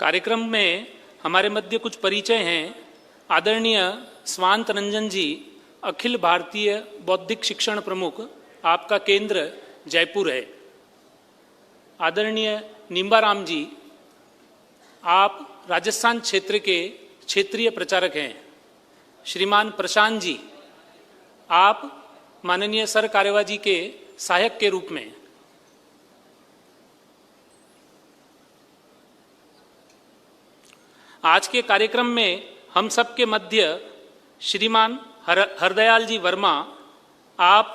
कार्यक्रम में हमारे मध्य कुछ परिचय हैं। आदरणीय स्वांत रंजन जी, अखिल भारतीय बौद्धिक शिक्षण प्रमुख, आपका केंद्र जयपुर है। आदरणीय निम्बाराम जी, आप राजस्थान क्षेत्र के क्षेत्रीय प्रचारक हैं। श्रीमान प्रशांत जी, आप माननीय सर कार्यवाह जी के सहायक के रूप में। आज के कार्यक्रम में हम सबके मध्य श्रीमान हरदयाल जी वर्मा, आप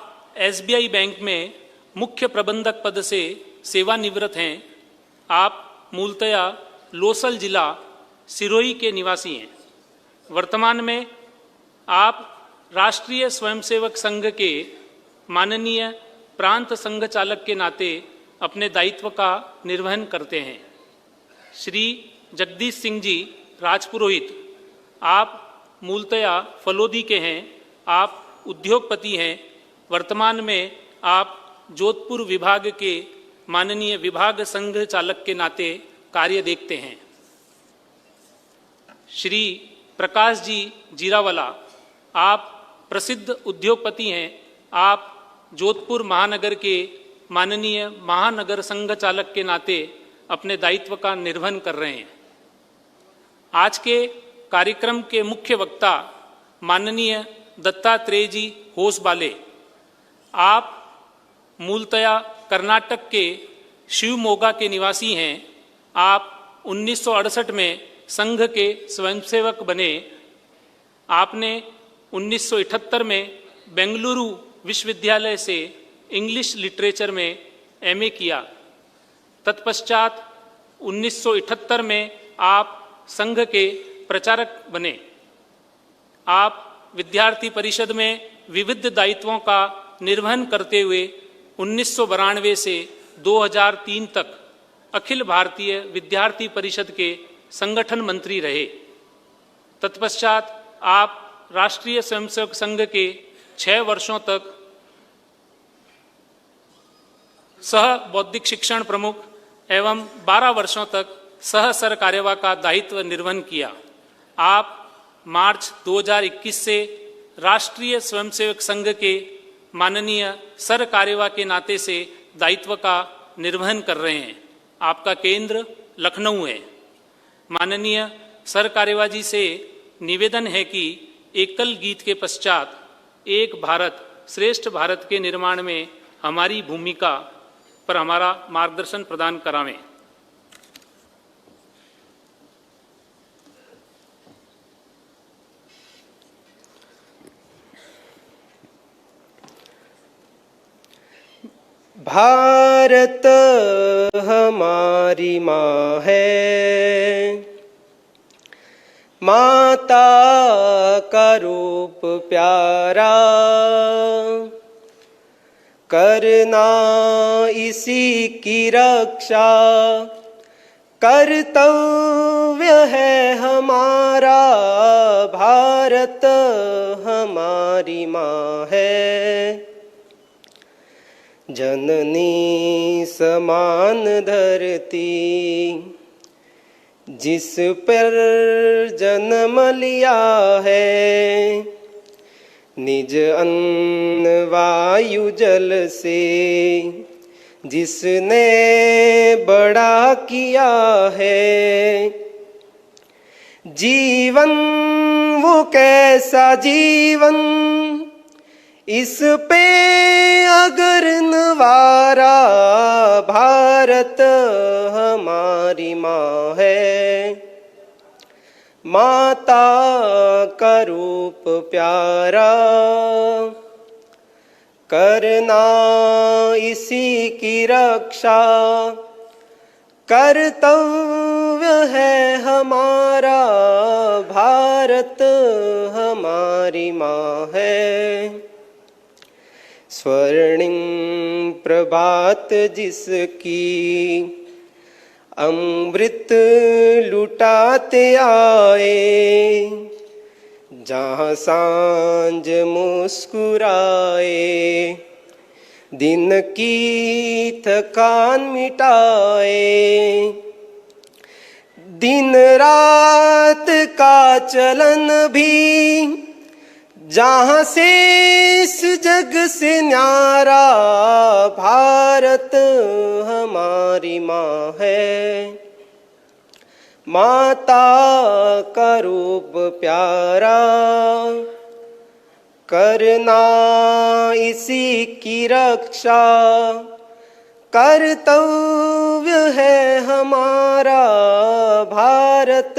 SBI बैंक में मुख्य प्रबंधक पद से सेवानिवृत्त हैं। आप मूलतया लोसल जिला सिरोही के निवासी हैं। वर्तमान में आप राष्ट्रीय स्वयंसेवक संघ के माननीय प्रांत संघ चालक के नाते अपने दायित्व का निर्वहन करते हैं। श्री जगदीश सिंह जी राजपुरोहित, आप मूलतया फलोदी के हैं। आप उद्योगपति हैं। वर्तमान में आप जोधपुर विभाग के माननीय विभाग संघ चालक के नाते कार्य देखते हैं। श्री प्रकाश जी जीरावाला, आप प्रसिद्ध उद्योगपति हैं। आप जोधपुर महानगर के माननीय महानगर संघ चालक के नाते अपने दायित्व का निर्वहन कर रहे हैं। आज के कार्यक्रम के मुख्य वक्ता माननीय दत्तात्रेय जी होसबाले, आप मूलतया कर्नाटक के शिवमोगा के निवासी हैं। आप 1968 में संघ के स्वयंसेवक बने। आपने 1978 में बेंगलुरु विश्वविद्यालय से इंग्लिश लिटरेचर में MA किया। तत्पश्चात 1978 में आप संघ के प्रचारक बने। आप विद्यार्थी परिषद में विविध दायित्वों का निर्वहन करते हुए 1992 से 2003 तक अखिल भारतीय विद्यार्थी परिषद के संगठन मंत्री रहे। तत्पश्चात आप राष्ट्रीय स्वयंसेवक संघ के 6 वर्षों तक सह बौद्धिक शिक्षण प्रमुख एवं 12 वर्षों तक सह सर कार्यवाह का दायित्व निर्वहन किया। आप मार्च 2021 से राष्ट्रीय स्वयंसेवक संघ के माननीय सर कार्यवाह के नाते से दायित्व का निर्वहन कर रहे हैं। आपका केंद्र लखनऊ है। माननीय सर कार्यवाह जी से निवेदन है कि एकल गीत के पश्चात एक भारत श्रेष्ठ भारत के निर्माण में हमारी भूमिका पर हमारा मार्गदर्शन प्रदान करावें। भारत हमारी माँ है, माता का रूप प्यारा, करना इसी की रक्षा कर्तव्य है हमारा। भारत हमारी माँ है, जननी समान धरती, जिस पर जन्म लिया है, निज अन्न वायु जल से जिसने बड़ा किया है। जीवन वो कैसा जीवन, इस पे अगर नवारा। भारत हमारी माँ है, माता का रूप प्यारा, करना इसी की रक्षा कर्तव्य है हमारा। भारत हमारी माँ है, स्वर्णिम प्रभात जिसकी अमृत लुटाते आए, जहाँ सांझ मुस्कुराए, दिन की थकान मिटाए। दिन रात का चलन भी, जहाँ से इस जग से न्यारा भारत हमारी माँ है। माता का रूप प्यारा, करना इसी की रक्षा कर्तव्य है हमारा। भारत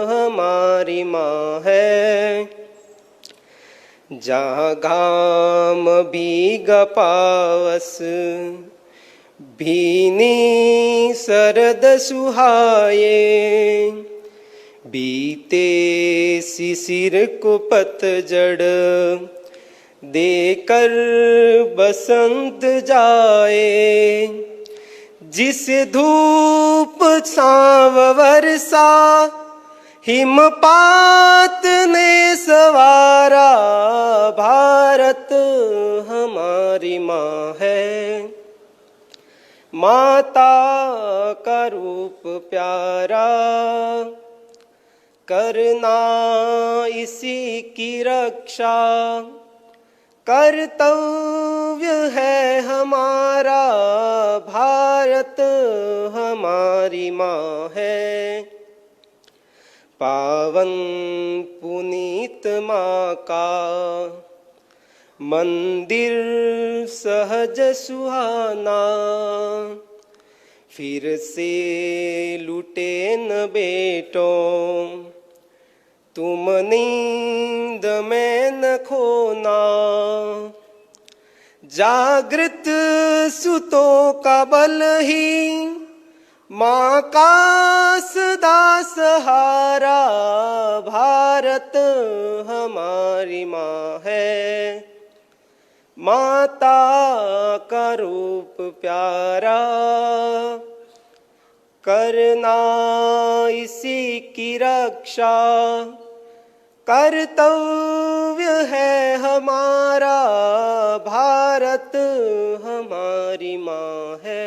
हमारी माँ है। जहाँ घाम भीग पावस, भीनी सरद सुहाए, बीते शिशिर को पतझड़ देकर बसंत जाए। जिस धूप छाँव वर्षा हिमपात ने सवारा, भारत हमारी माँ है। माता का रूप प्यारा, करना इसी की रक्षा कर्तव्य है हमारा। भारत हमारी माँ है। पावन पुनीत माँ का मंदिर सहज सुहाना, फिर से लुटे न बेटों तुम नींद में न खोना। जागृत सुतों का बल ही माँ का सदा सहारा। भारत हमारी माँ है। माता का रूप प्यारा, करना इसी की रक्षा कर्तव्य है हमारा। भारत हमारी माँ है।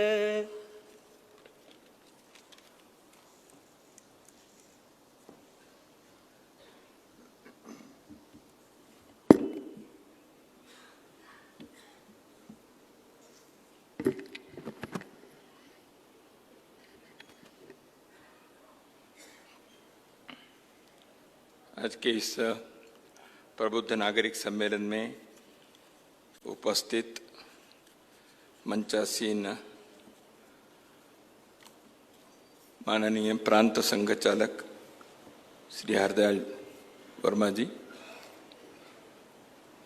आज के इस प्रबुद्ध नागरिक सम्मेलन में उपस्थित मंचासीन माननीय प्रांत संघ चालक श्री हरदयाल वर्मा जी,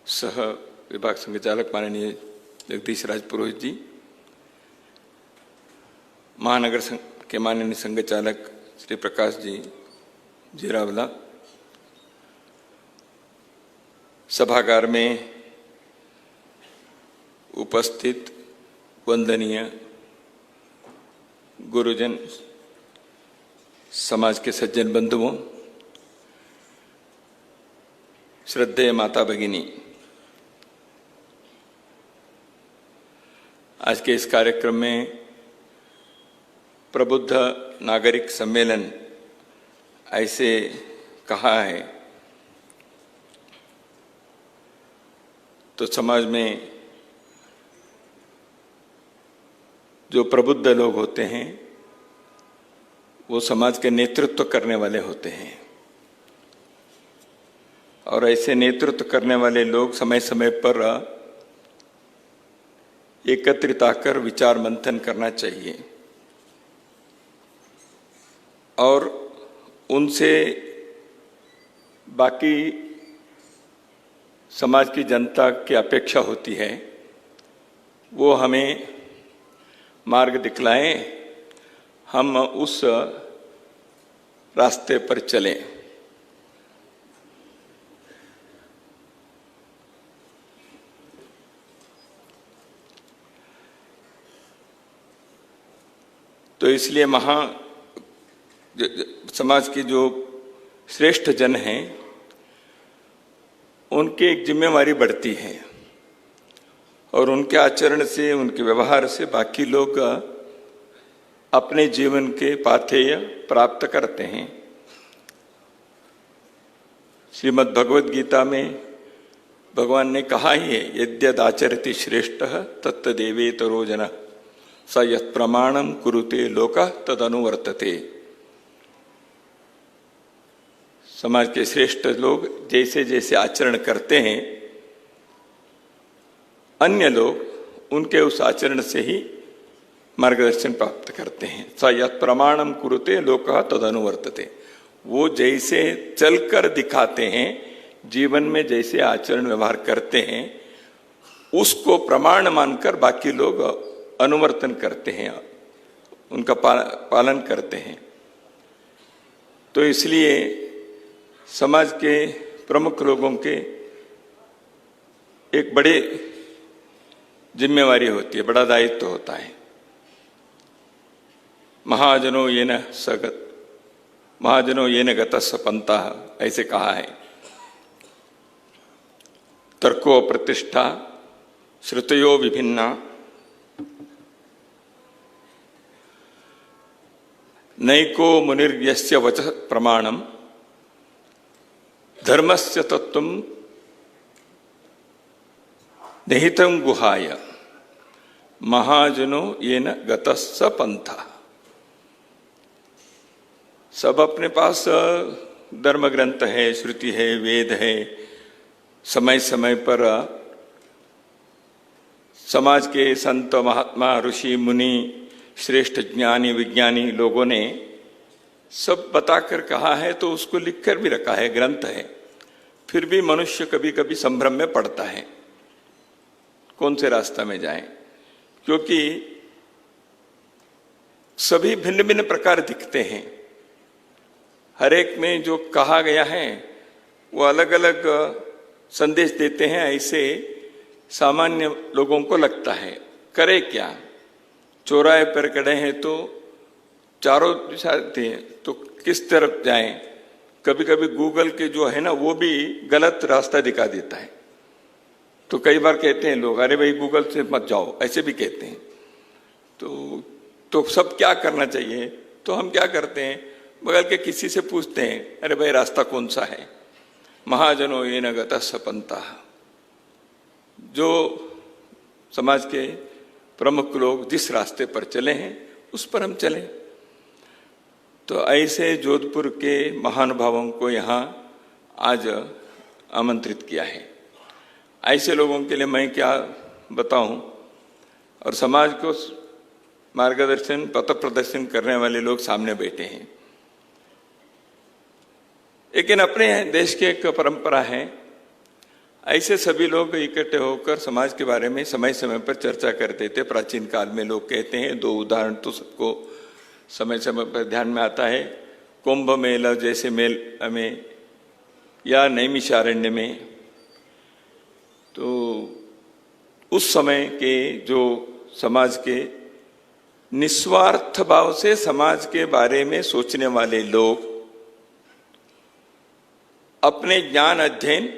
सह विभाग संघ चालक माननीय जगदीश राज पुरोहित जी, महानगर के माननीय संघ चालक श्री प्रकाश जी जीरावला, सभागार में उपस्थित वंदनीय गुरुजन, समाज के सज्जन बंधुओं, श्रद्धेय माता भगिनी, आज के इस कार्यक्रम में प्रबुद्ध नागरिक सम्मेलन ऐसे कहा है तो समाज में जो प्रबुद्ध लोग होते हैं वो समाज के नेतृत्व करने वाले होते हैं, और ऐसे नेतृत्व करने वाले लोग समय समय पर एकत्रित आकर विचार मंथन करना चाहिए और उनसे बाकी समाज की जनता की अपेक्षा होती है वो हमें मार्ग दिखलाएं, हम उस रास्ते पर चलें। तो इसलिए समाज की जो श्रेष्ठ जन हैं उनकी एक जिम्मेवारी बढ़ती है और उनके आचरण से, उनके व्यवहार से बाकी लोग अपने जीवन के पाथेय प्राप्त करते हैं। श्रीमद् भगवद गीता में भगवान ने कहा ही है, यद्यदाचरति श्रेष्ठः तत्तदेवेतरो जनः स यत् प्रमाणम कुरुते लोकः तदनुवर्तते। समाज के श्रेष्ठ लोग जैसे जैसे आचरण करते हैं, अन्य लोग उनके उस आचरण से ही मार्गदर्शन प्राप्त करते हैं। स यत् प्रमाणम कुरुते लोकः तदनुवर्तते। वो जैसे चलकर दिखाते हैं, जीवन में जैसे आचरण व्यवहार करते हैं, उसको प्रमाण मानकर बाकी लोग अनुवर्तन करते हैं, उनका पालन करते हैं। तो इसलिए समाज के प्रमुख लोगों के एक बड़ी जिम्मेवारी होती है, बड़ा दायित्व होता है। महाजनो येन गतस्स पंथः, ऐसे कहा है। तर्को प्रतिष्ठा श्रुतयो विभिन्ना नैको मुनिर्यस्य वचः प्रमाणम धर्मस्य तत्त्वं निहितं गुहाय महाजनो येन गतस्स पंथः। सब अपने पास धर्म ग्रंथ है, श्रुति है, वेद है। समय समय पर समाज के संत महात्मा ऋषि मुनि श्रेष्ठ ज्ञानी विज्ञानी लोगों ने सब बताकर कहा है, तो उसको लिखकर भी रखा है, ग्रंथ है। फिर भी मनुष्य कभी कभी संभ्रम में पड़ता है, कौन से रास्ता में जाए, क्योंकि सभी भिन्न भिन्न प्रकार दिखते हैं। हर एक में जो कहा गया है वो अलग अलग संदेश देते हैं। ऐसे सामान्य लोगों को लगता है, करे क्या, चौराहे पर खड़े हैं तो चारों दिशा थे, तो किस तरफ जाएं। कभी कभी गूगल के जो है ना, वो भी गलत रास्ता दिखा देता है। तो कई बार कहते हैं लोग, अरे भाई गूगल से मत जाओ, ऐसे भी कहते हैं। तो सब क्या करना चाहिए? तो हम क्या करते हैं, बगल के किसी से पूछते हैं, अरे भाई रास्ता कौन सा है? महाजनो येन गतस्स पंथः। जो समाज के प्रमुख लोग जिस रास्ते पर चले हैं उस पर हम चलें। तो ऐसे जोधपुर के महानुभावों को यहाँ आज आमंत्रित किया है। ऐसे लोगों के लिए मैं क्या बताऊं, और समाज को मार्गदर्शन पथ प्रदर्शन करने वाले लोग सामने बैठे हैं। लेकिन अपने देश की एक परंपरा है, ऐसे सभी लोग इकट्ठे होकर समाज के बारे में समय समय पर चर्चा करते थे। प्राचीन काल में लोग कहते हैं, दो उदाहरण तो सबको समय समय पर ध्यान में आता है। कुंभ मेला जैसे मेल में या नैमिषारण्य में, तो उस समय के जो समाज के निस्वार्थ भाव से समाज के बारे में सोचने वाले लोग अपने ज्ञान अध्ययन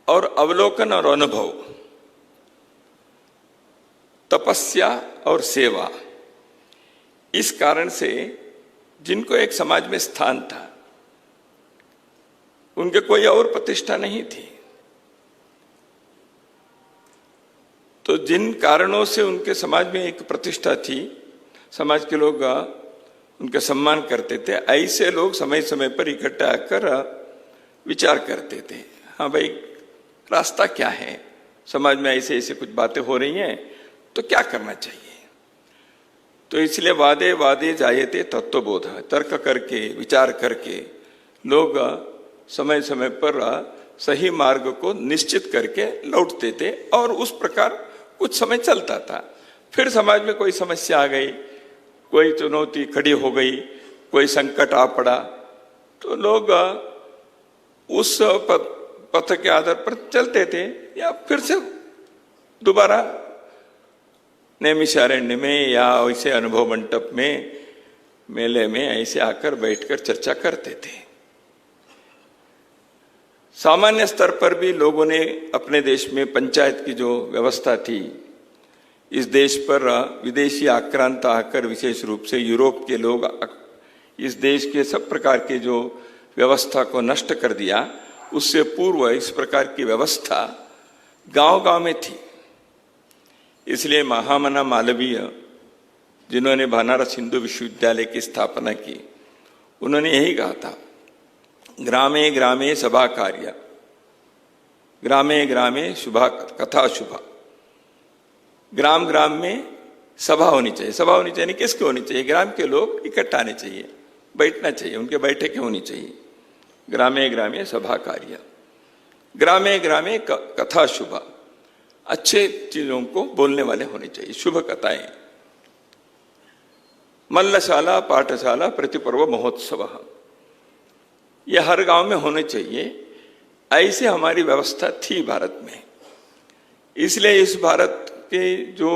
और अवलोकन और अनुभव, तपस्या और सेवा, इस कारण से जिनको एक समाज में स्थान था, उनके कोई और प्रतिष्ठा नहीं थी। तो जिन कारणों से उनके समाज में एक प्रतिष्ठा थी, समाज के लोग उनका सम्मान करते थे, ऐसे लोग समय समय पर इकट्ठे आकर विचार करते थे। हाँ भाई, रास्ता क्या है, समाज में ऐसे ऐसे कुछ बातें हो रही हैं, तो क्या करना चाहिए। तो इसलिए वादे वादे जायते तत्वबोध, तर्क करके विचार करके लोग समय समय पर सही मार्ग को निश्चित करके लौटते थे, और उस प्रकार कुछ समय चलता था। फिर समाज में कोई समस्या आ गई, कोई चुनौती खड़ी हो गई, कोई संकट आ पड़ा, तो लोग उस पथ के आधार पर चलते थे, या फिर से दोबारा नैमिषारण्य में या ऐसे अनुभव मंडप में, मेले में ऐसे आकर बैठकर चर्चा करते थे। सामान्य स्तर पर भी लोगों ने अपने देश में पंचायत की जो व्यवस्था थी, इस देश पर विदेशी आक्रांत आकर विशेष रूप से यूरोप के लोग इस देश के सब प्रकार के जो व्यवस्था को नष्ट कर दिया, उससे पूर्व इस प्रकार की व्यवस्था गांव-गांव में थी। इसलिए महामना मालवीय, जिन्होंने बनारस हिंदू विश्वविद्यालय की स्थापना की, उन्होंने यही कहा था, ग्रामे ग्रामे सभा कार्य, ग्रामे ग्रामे शुभा कथा शुभा। ग्राम ग्राम में सभा होनी चाहिए। सभा होनी चाहिए, किसकी होनी चाहिए? ग्राम के लोग इकट्ठा आने चाहिए, बैठना चाहिए, उनके बैठकें होनी चाहिए। ग्रामे ग्रामे सभा कार्य, ग्रामे ग्रामे कथा शुभा, अच्छे चीजों को बोलने वाले होने चाहिए, शुभ कथाएं। मल्लशाला पाठशाला प्रतिपर्व महोत्सव, यह हर गांव में होने चाहिए। ऐसे हमारी व्यवस्था थी भारत में। इसलिए इस भारत के जो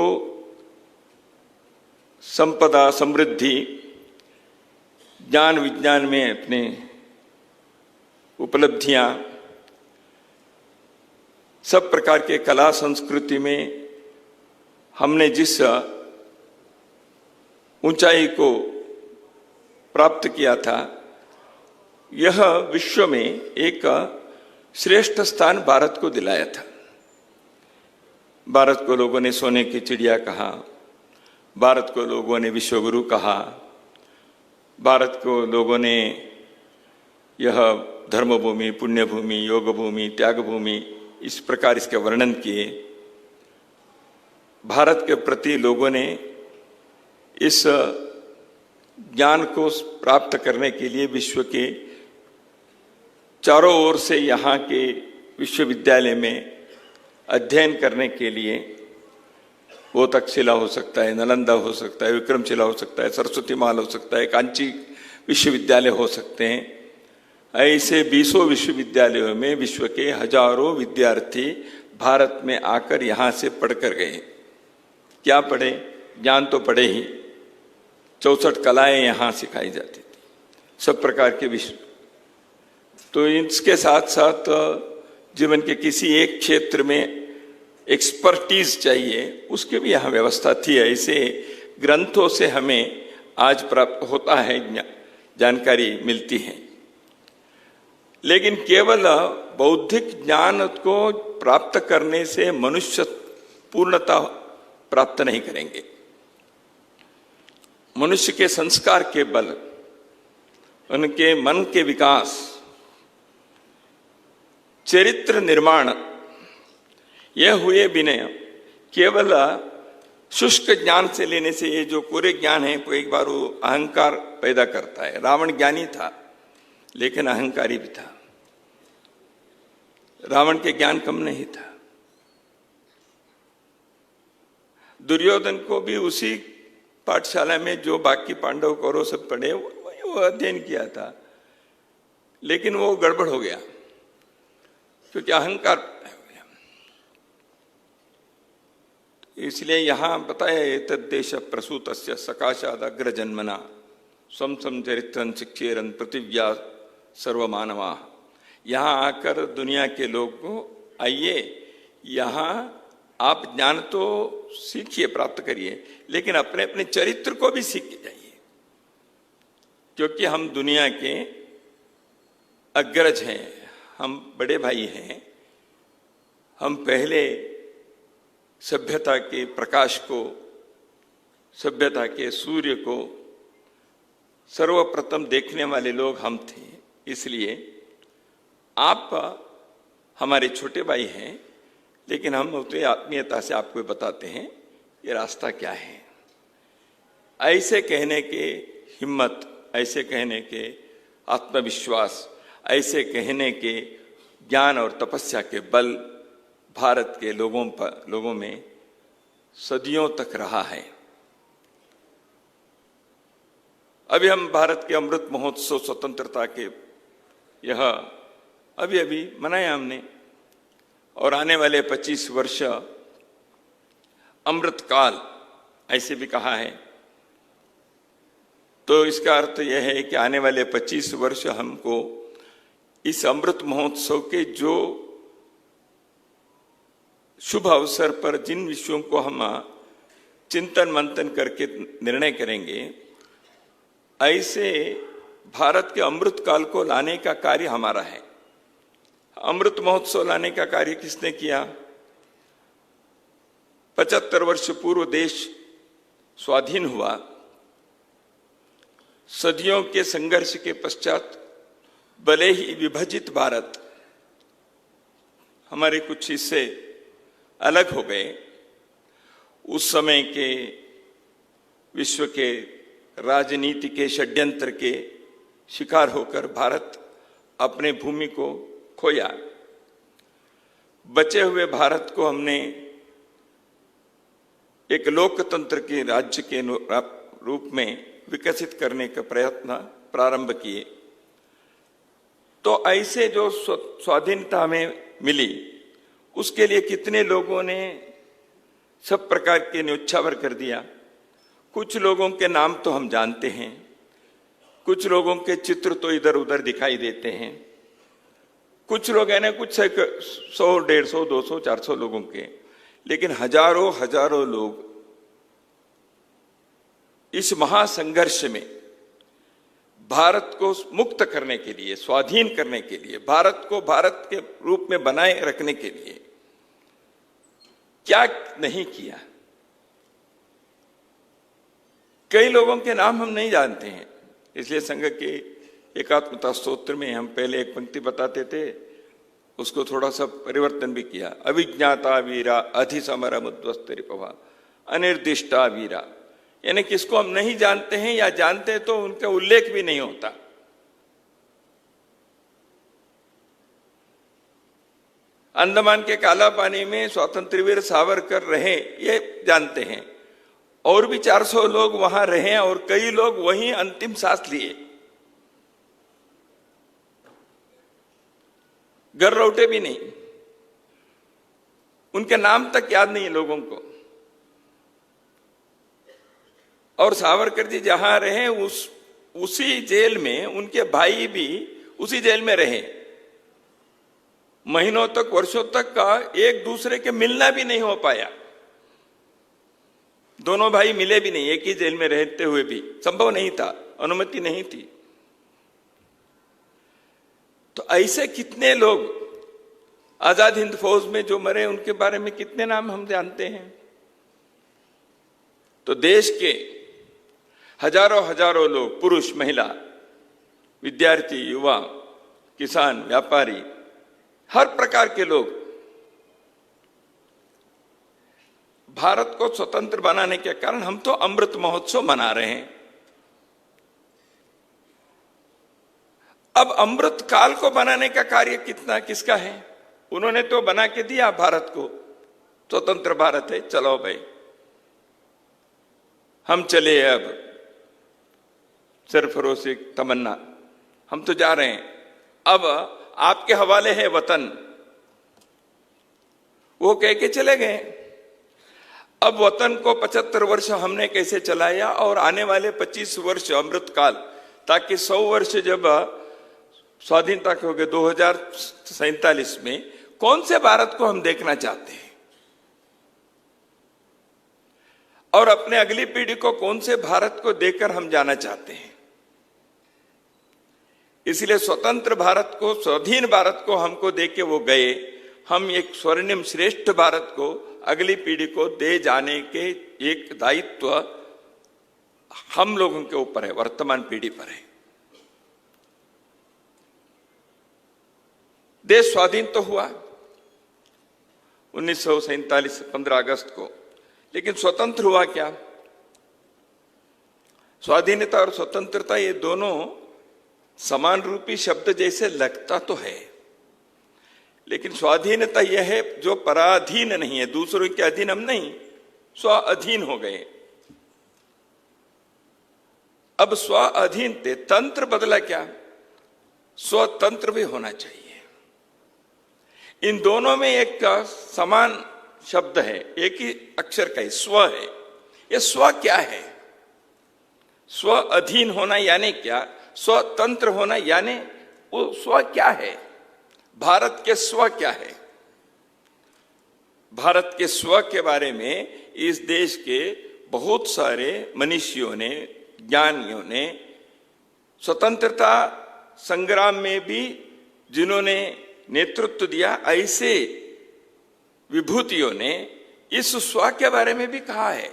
संपदा, समृद्धि, ज्ञान विज्ञान में अपने उपलब्धियां, सब प्रकार के कला संस्कृति में हमने जिस ऊंचाई को प्राप्त किया था, यह विश्व में एक श्रेष्ठ स्थान भारत को दिलाया था। भारत को लोगों ने सोने की चिड़िया कहा, भारत को लोगों ने विश्वगुरु कहा, भारत को लोगों ने यह धर्मभूमि, पुण्यभूमि, योग भूमि, त्याग भूमि, इस प्रकार इसके वर्णन किए। भारत के प्रति लोगों ने इस ज्ञान को प्राप्त करने के लिए विश्व के चारों ओर से यहाँ के विश्वविद्यालय में अध्ययन करने के लिए, वो तक्षशिला हो सकता है, नालंदा हो सकता है, विक्रमशिला हो सकता है, सरस्वती महल हो सकता है, कांची विश्वविद्यालय हो सकते हैं। ऐसे 20 विश्वविद्यालयों में विश्व के हजारों विद्यार्थी भारत में आकर यहाँ से पढ़कर गए। क्या पढ़े? ज्ञान तो पढ़े ही। 64 कलाएं यहाँ सिखाई जाती थी, सब प्रकार के विषय। तो इसके साथ साथ जीवन के किसी एक क्षेत्र में एक्सपर्टीज चाहिए, उसकी भी यहाँ व्यवस्था थी। ऐसे ग्रंथों से हमें आज प्राप्त होता है, जानकारी मिलती है। लेकिन केवल बौद्धिक ज्ञान को प्राप्त करने से मनुष्य पूर्णता प्राप्त नहीं करेंगे। मनुष्य के संस्कार के बल, उनके मन के विकास, चरित्र निर्माण, यह हुए बिना केवल शुष्क ज्ञान से लेने से, ये जो पूरे ज्ञान है एक बार वो अहंकार पैदा करता है। रावण ज्ञानी था लेकिन अहंकारी भी था। रावण के ज्ञान कम नहीं था। दुर्योधन को भी उसी पाठशाला में जो बाकी पांडव कौरव सब पढ़े, वो अध्ययन किया था, लेकिन वो गड़बड़ हो गया क्योंकि अहंकार। इसलिए यहां बताया, तद्देश प्रसूतस्य सकाशाद अग्रजन्मना स्वम चरित्रं शिक्षेरन पृथिव्या सर्वमानवा। यहां आकर दुनिया के लोग को, आइए यहां आप ज्ञान तो सीखिए, प्राप्त करिए, लेकिन अपने अपने चरित्र को भी सीख के जाइए, क्योंकि हम दुनिया के अग्रज हैं, हम बड़े भाई हैं। हम पहले सभ्यता के प्रकाश को, सभ्यता के सूर्य को सर्वप्रथम देखने वाले लोग हम थे। इसलिए आप हमारे छोटे भाई हैं, लेकिन हम उतनी आत्मीयता से आपको बताते हैं ये रास्ता क्या है। ऐसे कहने के हिम्मत, ऐसे कहने के आत्मविश्वास, ऐसे कहने के ज्ञान और तपस्या के बल भारत के लोगों में सदियों तक रहा है। अभी हम भारत के अमृत महोत्सव, स्वतंत्रता के, यह अभी अभी मनाया हमने, और आने वाले 25 वर्ष अमृत काल ऐसे भी कहा है। तो इसका अर्थ यह है कि आने वाले 25 वर्ष हमको इस अमृत महोत्सव के जो शुभ अवसर पर जिन विषयों को हम चिंतन मंथन करके निर्णय करेंगे। ऐसे भारत के अमृत काल को लाने का कार्य हमारा है। अमृत महोत्सव लाने का कार्य किसने किया? 75 वर्ष पूर्व देश स्वाधीन हुआ। सदियों के संघर्ष के पश्चात भले ही विभाजित भारत, हमारे कुछ हिस्से अलग हो गए, उस समय के विश्व के राजनीति के षड्यंत्र के शिकार होकर भारत अपने भूमि को खोया। बचे हुए भारत को हमने एक लोकतंत्र के राज्य के रूप में विकसित करने का प्रयत्न प्रारंभ किए। तो ऐसे जो स्वाधीनता हमें मिली, उसके लिए कितने लोगों ने सब प्रकार के न्योछावर कर दिया। कुछ लोगों के नाम तो हम जानते हैं, कुछ लोगों के चित्र तो इधर उधर दिखाई देते हैं। कुछ लोग है ना, कुछ 100, 150, 200, 400 लोगों के, लेकिन हजारों हजारों लोग इस महासंघर्ष में भारत को मुक्त करने के लिए, स्वाधीन करने के लिए, भारत को भारत के रूप में बनाए रखने के लिए क्या नहीं किया। कई लोगों के नाम हम नहीं जानते हैं, इसलिए संघ के एकात्मता स्तोत्र में हम पहले एक पंक्ति बताते थे, उसको थोड़ा सा परिवर्तन भी किया। अविज्ञाता वीरा अधिसमर मुद्वस्त रिपवा अनिर्दिष्टा वीरा, यानी किसको हम नहीं जानते हैं या जानते हैं तो उनका उल्लेख भी नहीं होता। अंडमान के काला पानी में स्वतंत्र वीर सावरकर रहे, ये जानते हैं, और भी 400 लोग वहां रहे और कई लोग वहीं अंतिम सांस लिए, घर लौटे भी नहीं, उनके नाम तक याद नहीं है लोगों को। और सावरकर जी जहां रहे उसी जेल में उनके भाई भी उसी जेल में रहे। महीनों तक, वर्षों तक का एक दूसरे के मिलना भी नहीं हो पाया। दोनों भाई मिले भी नहीं, एक ही जेल में रहते हुए भी संभव नहीं था, अनुमति नहीं थी। तो ऐसे कितने लोग आजाद हिंद फौज में जो मरे, उनके बारे में कितने नाम हम जानते हैं। तो देश के हजारों हजारों लोग, पुरुष, महिला, विद्यार्थी, युवा, किसान, व्यापारी, हर प्रकार के लोग भारत को स्वतंत्र बनाने के कारण हम तो अमृत महोत्सव मना रहे हैं। अब अमृत काल को बनाने का कार्य किसका है? उन्होंने तो बना के दिया भारत को, स्वतंत्र भारत है, चलो भाई हम चले, अब सरफरोशी तमन्ना, हम तो जा रहे हैं, अब आपके हवाले है वतन, वो कह के चले गए। अब वतन को 75 वर्ष हमने कैसे चलाया और आने वाले 25 वर्ष अमृत काल, ताकि 100 वर्ष जब स्वाधीनता के हो गए 2047 में, कौन से भारत को हम देखना चाहते हैं और अपने अगली पीढ़ी को कौन से भारत को देकर हम जाना चाहते हैं। इसलिए स्वतंत्र भारत को, स्वाधीन भारत को हमको देके वो गए। हम एक स्वर्णिम श्रेष्ठ भारत को अगली पीढ़ी को दे जाने के एक दायित्व हम लोगों के ऊपर है, वर्तमान पीढ़ी पर है। देश स्वाधीन तो हुआ 1947 15 अगस्त को, लेकिन स्वतंत्र हुआ क्या? स्वाधीनता और स्वतंत्रता ये दोनों समान रूपी शब्द जैसे लगता तो है, लेकिन स्वाधीनता यह है जो पराधीन नहीं है, दूसरों के अधीन हम नहीं, स्व अधीन हो गए। अब स्व अधीन थे, तंत्र बदला क्या? स्वतंत्र भी होना चाहिए। इन दोनों में एक समान शब्द है, एक ही अक्षर का है, स्व है। ये स्व क्या है? स्व अधीन होना यानी क्या? स्वतंत्र होना यानी वो स्व क्या है? भारत के स्व क्या है? भारत के स्व के बारे में इस देश के बहुत सारे मनीषियों ने, ज्ञानियों ने, स्वतंत्रता संग्राम में भी जिन्होंने नेतृत्व दिया, ऐसे विभूतियों ने इस स्व के बारे में भी कहा है।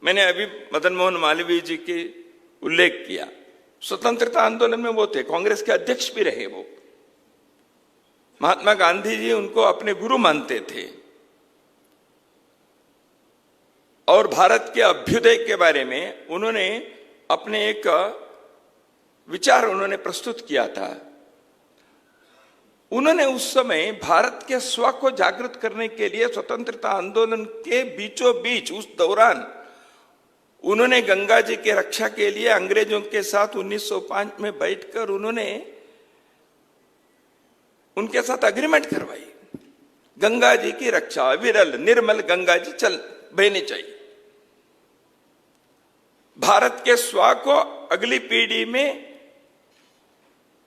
मैंने अभी मदन मोहन मालवीय जी के उल्लेख किया, स्वतंत्रता आंदोलन में वो थे, कांग्रेस के अध्यक्ष भी रहे वो। महात्मा गांधी जी उनको अपने गुरु मानते थे और भारत के अभ्युदय के बारे में उन्होंने अपने एक विचार उन्होंने प्रस्तुत किया था। उन्होंने उस समय भारत के स्व को जागृत करने के लिए स्वतंत्रता आंदोलन के बीचों बीच उस दौरान उन्होंने गंगा जी की रक्षा के लिए अंग्रेजों के साथ 1905 में बैठकर उन्होंने उनके साथ अग्रीमेंट करवाई। गंगा जी की रक्षा, अविरल निर्मल गंगा जी चल बहनी चाहिए। भारत के स्व को अगली पीढ़ी में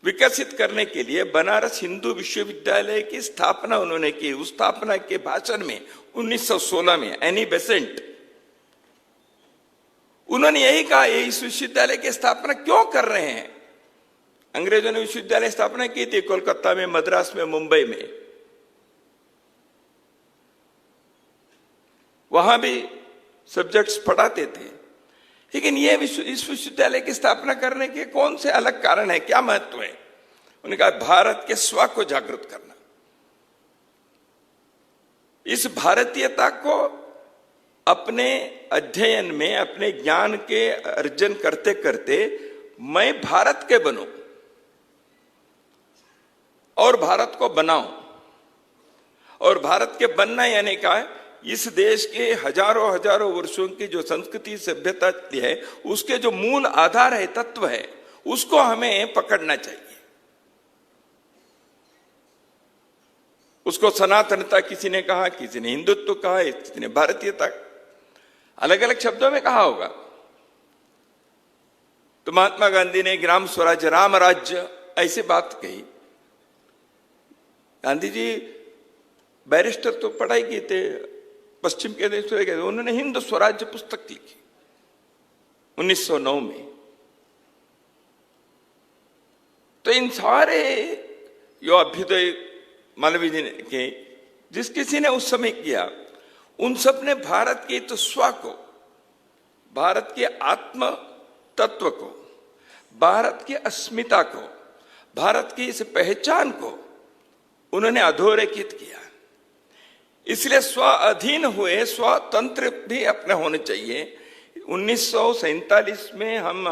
विकसित करने के लिए बनारस हिंदू विश्वविद्यालय की स्थापना उन्होंने की। उस स्थापना के भाषण में 1916 में एनी बेसेंट उन्होंने यही कहा, ये इस विश्वविद्यालय की स्थापना क्यों कर रहे हैं? अंग्रेजों ने विश्वविद्यालय स्थापना की थी कोलकाता में, मद्रास में, मुंबई में, वहां भी सब्जेक्ट्स पढ़ाते थे, लेकिन ये इस विश्वविद्यालय की स्थापना करने के कौन से अलग कारण है, क्या महत्व है? उन्होंने कहा भारत के स्व को जागृत करना। इस भारतीयता को अपने अध्ययन में, अपने ज्ञान के अर्जन करते करते मैं भारत के बनूं और भारत को बनाऊं। और भारत के बनना यानी का इस देश के हजारों हजारों वर्षों की जो संस्कृति सभ्यता है, उसके जो मूल आधार है, तत्व है, उसको हमें पकड़ना चाहिए। उसको सनातनता किसी ने कहा, किसी ने हिंदुत्व कहा, किसी ने भारतीयता, अलग अलग शब्दों में कहा होगा। तो महात्मा गांधी ने ग्राम स्वराज, राम राज्य ऐसी बात कही। गांधी जी बैरिस्टर तो पढ़ाई की थे, पश्चिम के देश में गए, उन्होंने हिंद स्वराज्य पुस्तक लिखी 1909 में। तो इन सारे जो अभ्युदय मालवीय जी ने के, जिस किसी ने उस समय किया, उन सब ने भारत के तो स्व को, भारत के आत्म तत्व को, भारत की अस्मिता को, भारत की इस पहचान को उन्होंने अधोरेखित किया। इसलिए स्व अधीन हुए, स्वतंत्र भी अपने होने चाहिए। 1947 में हम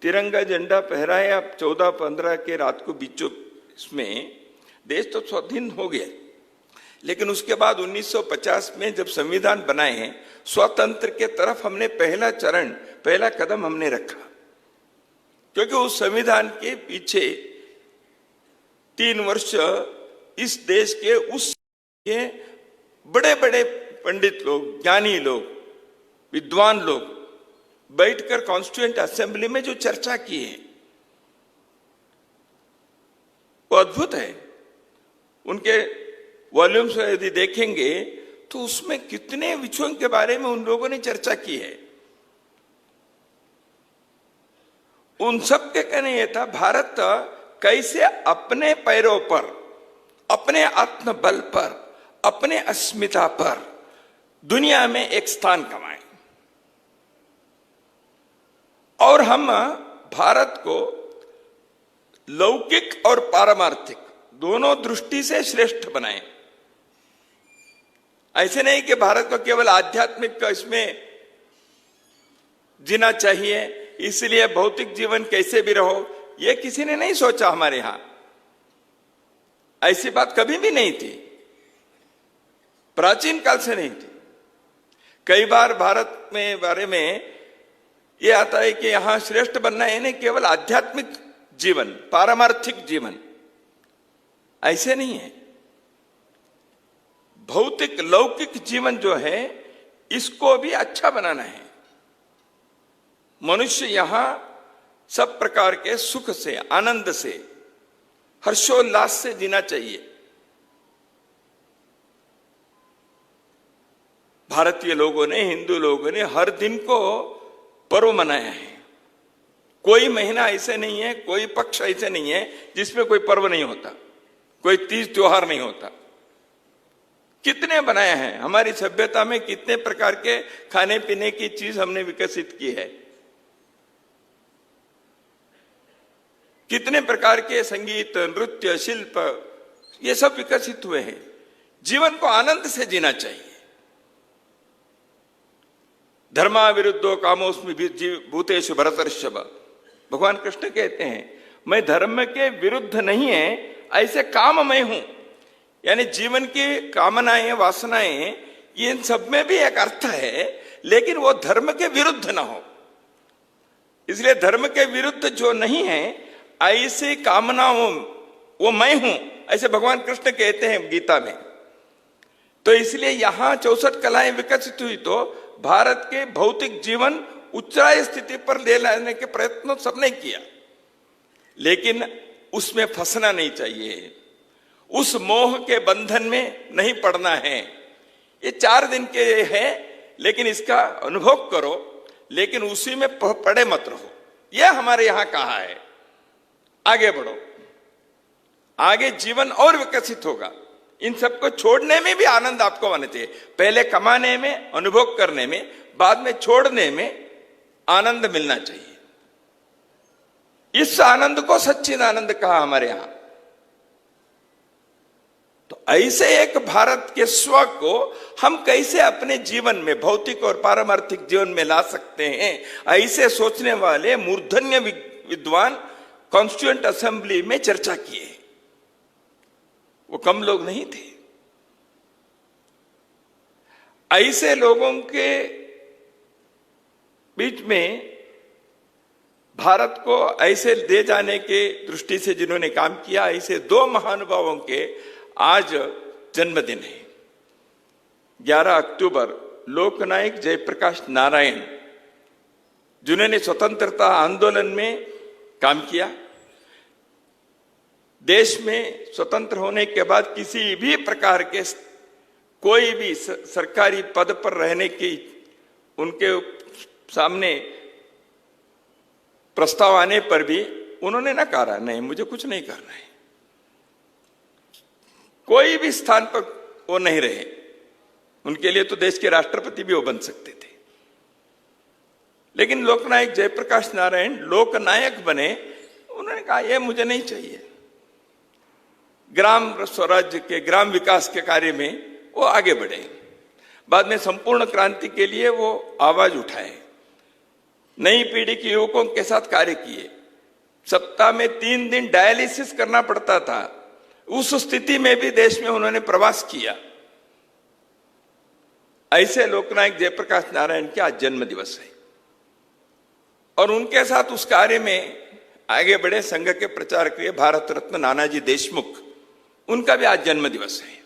तिरंगा झंडा फहराए, अब 14-15 के रात को बीचों इसमें देश तो स्वाधीन हो गया, लेकिन उसके बाद 1950 में जब संविधान बनाए, स्वतंत्र के तरफ हमने पहला चरण, पहला कदम हमने रखा, क्योंकि उस संविधान के पीछे 3 वर्ष इस देश के उस के बड़े बड़े पंडित लोग, ज्ञानी लोग, विद्वान लोग बैठकर कॉन्स्टिट्यूएंट असेंबली में जो चर्चा की है वो अद्भुत है। उनके वॉल्यूम्स यदि देखेंगे तो उसमें कितने विषयों के बारे में उन लोगों ने चर्चा की है। उन सब के कहने यह था, भारत कैसे अपने पैरों पर, अपने आत्मबल पर, अपने अस्मिता पर दुनिया में एक स्थान कमाएं। और हम भारत को लौकिक और पारमार्थिक दोनों दृष्टि से श्रेष्ठ बनाएं। ऐसे नहीं कि भारत को केवल आध्यात्मिक इसमें जीना चाहिए, इसलिए भौतिक जीवन कैसे भी रहो, यह किसी ने नहीं सोचा हमारे यहां। ऐसी बात कभी भी नहीं थी, प्राचीन काल से नहीं थी। कई बार भारत में बारे में यह आता है कि यहां श्रेष्ठ बनना है नहीं केवल आध्यात्मिक जीवन, पारमार्थिक जीवन, ऐसे नहीं है। भौतिक लौकिक जीवन जो है इसको भी अच्छा बनाना है। मनुष्य यहां सब प्रकार के सुख से, आनंद से, हर्षोल्लास से जीना चाहिए। भारतीय लोगों ने, हिंदू लोगों ने हर दिन को पर्व मनाया है। कोई महीना ऐसे नहीं है, कोई पक्ष ऐसे नहीं है जिसमें कोई पर्व नहीं होता, कोई तीज त्योहार नहीं होता। कितने बनाए हैं, हमारी सभ्यता में कितने प्रकार के खाने पीने की चीज हमने विकसित की है, कितने प्रकार के संगीत, नृत्य, शिल्प, ये सब विकसित हुए हैं। जीवन को आनंद से जीना चाहिए। धर्मा विरुद्धो कामोस्मि भूतेषु भरतर्षभ, भगवान कृष्ण कहते हैं मैं धर्म के विरुद्ध नहीं है, ऐसे काममय हूं। यानी जीवन की कामनाएं, वासनाएं, इन सब में भी एक अर्थ है, लेकिन वो धर्म के विरुद्ध ना हो। इसलिए धर्म के विरुद्ध जो नहीं है, ऐसी कामनाओं वो मैं हूं, ऐसे भगवान कृष्ण कहते हैं गीता में। तो इसलिए यहां 64 कलाएं विकसित हुई तो भारत के भौतिक जीवन उच्चाई स्थिति पर ले लाने के प्रयत्न सबने किया, लेकिन उसमें फंसना नहीं चाहिए, उस मोह के बंधन में नहीं पड़ना है। ये 4 दिन के है, लेकिन इसका अनुभव करो, लेकिन उसी में पड़े मत रहो। यह हमारे यहां कहा है। आगे बढ़ो, आगे जीवन और विकसित होगा। इन सबको छोड़ने में भी आनंद आपको आना चाहिए। पहले कमाने में, अनुभव करने में, बाद में छोड़ने में आनंद मिलना चाहिए। इस आनंद को सच्चिदानंद कहा हमारे यहां। तो ऐसे एक भारत के स्व को हम कैसे अपने जीवन में, भौतिक और पारमार्थिक जीवन में ला सकते हैं, ऐसे सोचने वाले मूर्धन्य विद्वान कॉन्स्टिट्यूएंट असेंबली में चर्चा किए। वो कम लोग नहीं थे। ऐसे लोगों के बीच में भारत को ऐसे ले जाने के दृष्टि से जिन्होंने काम किया, ऐसे 2 महानुभावों के आज जन्मदिन है। 11 अक्टूबर लोकनायक जयप्रकाश नारायण, जिन्होंने स्वतंत्रता आंदोलन में काम किया। देश में स्वतंत्र होने के बाद किसी भी प्रकार के कोई भी सरकारी पद पर रहने की उनके सामने प्रस्ताव आने पर भी उन्होंने नकारा, नहीं मुझे कुछ नहीं करना है। कोई भी स्थान पर वो नहीं रहे। उनके लिए तो देश के राष्ट्रपति भी वो बन सकते थे, लेकिन लोकनायक जयप्रकाश नारायण लोकनायक बने। उन्होंने कहा यह मुझे नहीं चाहिए। ग्राम स्वराज्य के, ग्राम विकास के कार्य में वो आगे बढ़े। बाद में संपूर्ण क्रांति के लिए वो आवाज उठाए, नई पीढ़ी के युवकों के साथ कार्य किए। सप्ताह में 3 दिन डायलिसिस करना पड़ता था, उस स्थिति में भी देश में उन्होंने प्रवास किया। ऐसे लोकनायक जयप्रकाश नारायण का आज जन्म दिवस है, और उनके साथ उस कार्य में आगे बढ़े संघ के प्रचारक भारत रत्न नानाजी देशमुख, उनका भी आज जन्म दिवस है।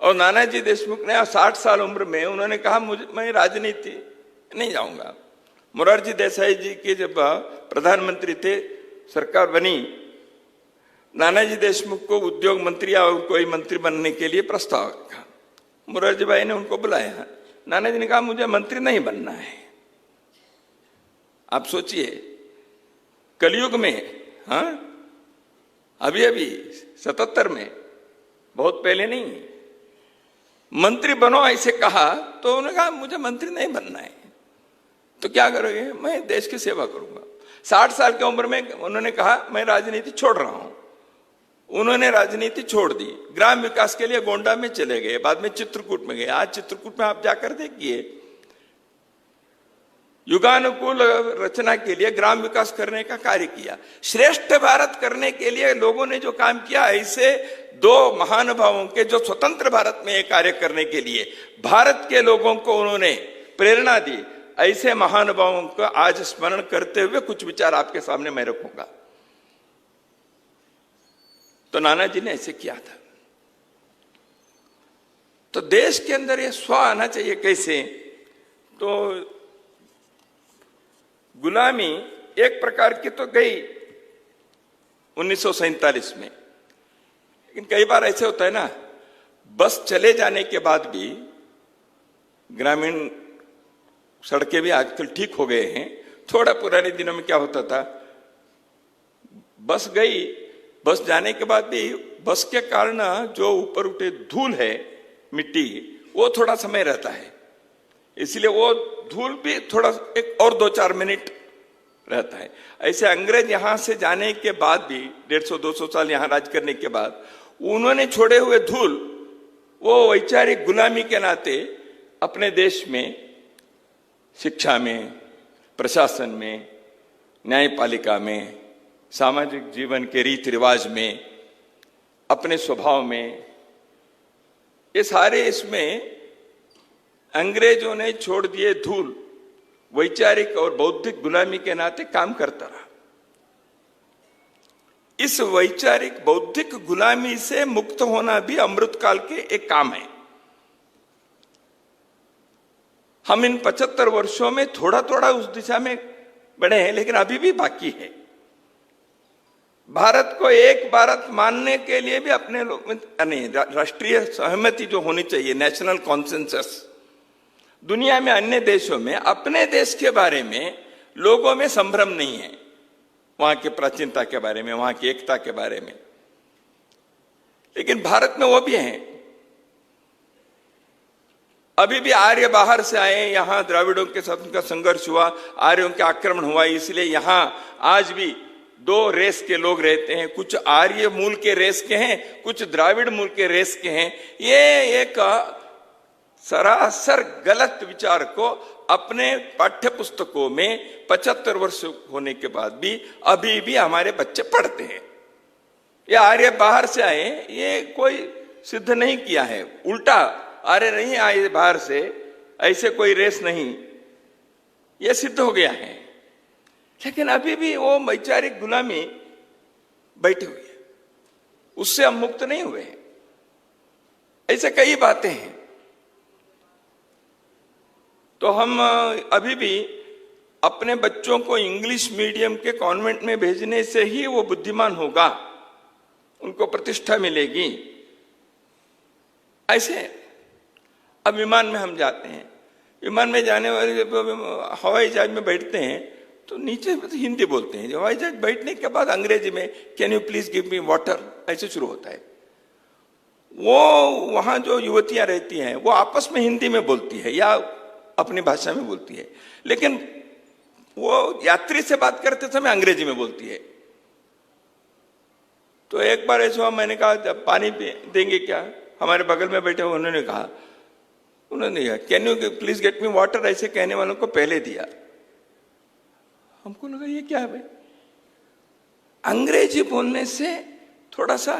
और नानाजी देशमुख ने 60 साल उम्र में उन्होंने कहा मैं राजनीति नहीं जाऊंगा। मोरारजी देसाई जी के जब प्रधानमंत्री थे, सरकार बनी, नानाजी देशमुख को उद्योग मंत्री या कोई मंत्री बनने के लिए प्रस्ताव रखा। मोरारजी भाई ने उनको बुलाया, नानाजी ने कहा मुझे मंत्री नहीं बनना है। आप सोचिए, कलयुग में, हाँ अभी 77 में, बहुत पहले नहीं, मंत्री बनो ऐसे कहा तो उन्होंने कहा मुझे मंत्री नहीं बनना है। तो क्या करोगे? मैं देश की सेवा करूंगा। 60 साल की उम्र में उन्होंने कहा मैं राजनीति छोड़ रहा हूं। उन्होंने राजनीति छोड़ दी, ग्राम विकास के लिए गोंडा में चले गए, बाद में चित्रकूट में गए। आज चित्रकूट में आप जाकर देखिए, युगानुकूल रचना के लिए ग्राम विकास करने का कार्य किया। श्रेष्ठ भारत करने के लिए लोगों ने जो काम किया, ऐसे 2 महानुभावों के जो स्वतंत्र भारत में एक कार्य करने के लिए भारत के लोगों को उन्होंने प्रेरणा दी, ऐसे महानुभावों को आज स्मरण करते हुए कुछ विचार आपके सामने मैं रखूंगा। तो नानाजी ने ऐसे किया था। तो देश के अंदर ये स्व आना चाहिए। कैसे? तो गुलामी एक प्रकार की तो गई 1947 में, लेकिन कई बार ऐसे होता है ना, बस चले जाने के बाद भी ग्रामीण सड़कें भी आजकल ठीक हो गए हैं। थोड़ा पुराने दिनों में क्या होता था, बस गई, बस जाने के बाद भी बस के कारण जो ऊपर उठे धूल है, मिट्टी, वो थोड़ा समय रहता है, इसलिए वो धूल भी थोड़ा एक और 2-4 मिनट रहता है। ऐसे अंग्रेज यहां से जाने के बाद भी 150-200 साल यहां राज करने के बाद उन्होंने छोड़े हुए धूल वो वैचारिक गुलामी के नाते अपने देश में शिक्षा में, प्रशासन में, न्यायपालिका में, सामाजिक जीवन के रीति रिवाज में, अपने स्वभाव में, ये सारे इसमें अंग्रेजों ने छोड़ दिए धूल वैचारिक और बौद्धिक गुलामी के नाते काम करता रहा। इस वैचारिक बौद्धिक गुलामी से मुक्त होना भी अमृतकाल के एक काम है। हम इन 75 वर्षों में थोड़ा थोड़ा उस दिशा में बढ़े हैं, लेकिन अभी भी बाकी है। भारत को एक भारत मानने के लिए भी अपने लोग नहीं, राष्ट्रीय सहमति जो होनी चाहिए, नेशनल कॉन्सेंसस। दुनिया में अन्य देशों में अपने देश के बारे में लोगों में संभ्रम नहीं है, वहां की प्राचीनता के बारे में, वहां की एकता के बारे में, लेकिन भारत में वो भी है। अभी भी आर्य बाहर से आए, यहां द्राविड़ों के साथ उनका संघर्ष हुआ, आर्यों के आक्रमण हुआ, इसलिए यहां आज भी 2 रेस के लोग रहते हैं, कुछ आर्य मूल के रेस के हैं, कुछ द्राविड़ मूल के रेस के हैं। ये एक सरासर गलत विचार को अपने पाठ्य पुस्तकों में 75 वर्ष होने के बाद भी अभी भी हमारे बच्चे पढ़ते हैं। ये आर्य बाहर से आए, ये कोई सिद्ध नहीं किया है, उल्टा आर्य नहीं आए बाहर से, ऐसे कोई रेस नहीं, ये सिद्ध हो गया है। लेकिन अभी भी वो वैचारिक गुलामी बैठी हुई है, उससे हम मुक्त नहीं हुए हैं। ऐसे कई बातें हैं। तो हम अभी भी अपने बच्चों को इंग्लिश मीडियम के कॉन्वेंट में भेजने से ही वो बुद्धिमान होगा, उनको प्रतिष्ठा मिलेगी। ऐसे अब विमान में हम जाते हैं, विमान में जाने वाले हवाई जहाज में बैठते हैं तो नीचे हिंदी बोलते हैं, हवाई जहाज बैठने के बाद अंग्रेजी में can you please give me water, ऐसे शुरू होता है। वो वहां जो युवतियां रहती हैं वो आपस में हिंदी में बोलती है या अपनी भाषा में बोलती है, लेकिन वो यात्री से बात करते समय अंग्रेजी में बोलती है। तो एक बार ऐसा हुआ, मैंने कहा जब पानी देंगे क्या, हमारे बगल में बैठे उन्होंने कहा can you please get me water, ऐसे कहने वालों को पहले दिया। हमको लगा ये क्या है भाई, अंग्रेजी बोलने से थोड़ा सा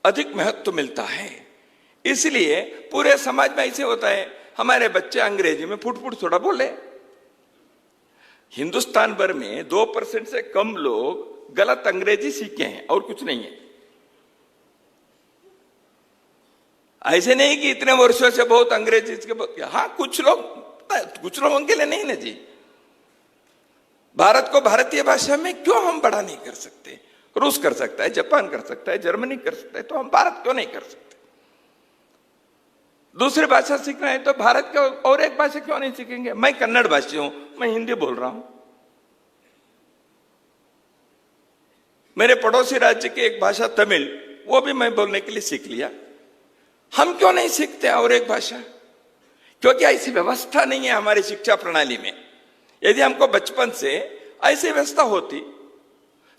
अधिक महत्व मिलता है, इसलिए पूरे समाज में ऐसे होता है, हमारे बच्चे अंग्रेजी में फुट थोड़ा बोले। हिंदुस्तान भर में 2% से कम लोग गलत अंग्रेजी सीखे हैं और कुछ नहीं है। ऐसे नहीं कि इतने वर्षों से बहुत अंग्रेजी के, हाँ कुछ लोगों के लिए नहीं ना जी। भारत को भारतीय भाषा में क्यों हम बड़ा नहीं कर सकते? रूस कर सकता है, जापान कर सकता है, जर्मनी कर सकता है, तो हम भारत क्यों नहीं कर सकते? दूसरी भाषा सीखना है तो भारत के और एक भाषा क्यों नहीं सीखेंगे? मैं कन्नड़ भाषी हूं, मैं हिंदी बोल रहा हूं, मेरे पड़ोसी राज्य की एक भाषा तमिल, वो भी मैं बोलने के लिए सीख लिया। हम क्यों नहीं सीखते और एक भाषा? क्योंकि ऐसी व्यवस्था नहीं है हमारी शिक्षा प्रणाली में। यदि हमको बचपन से ऐसी व्यवस्था होती,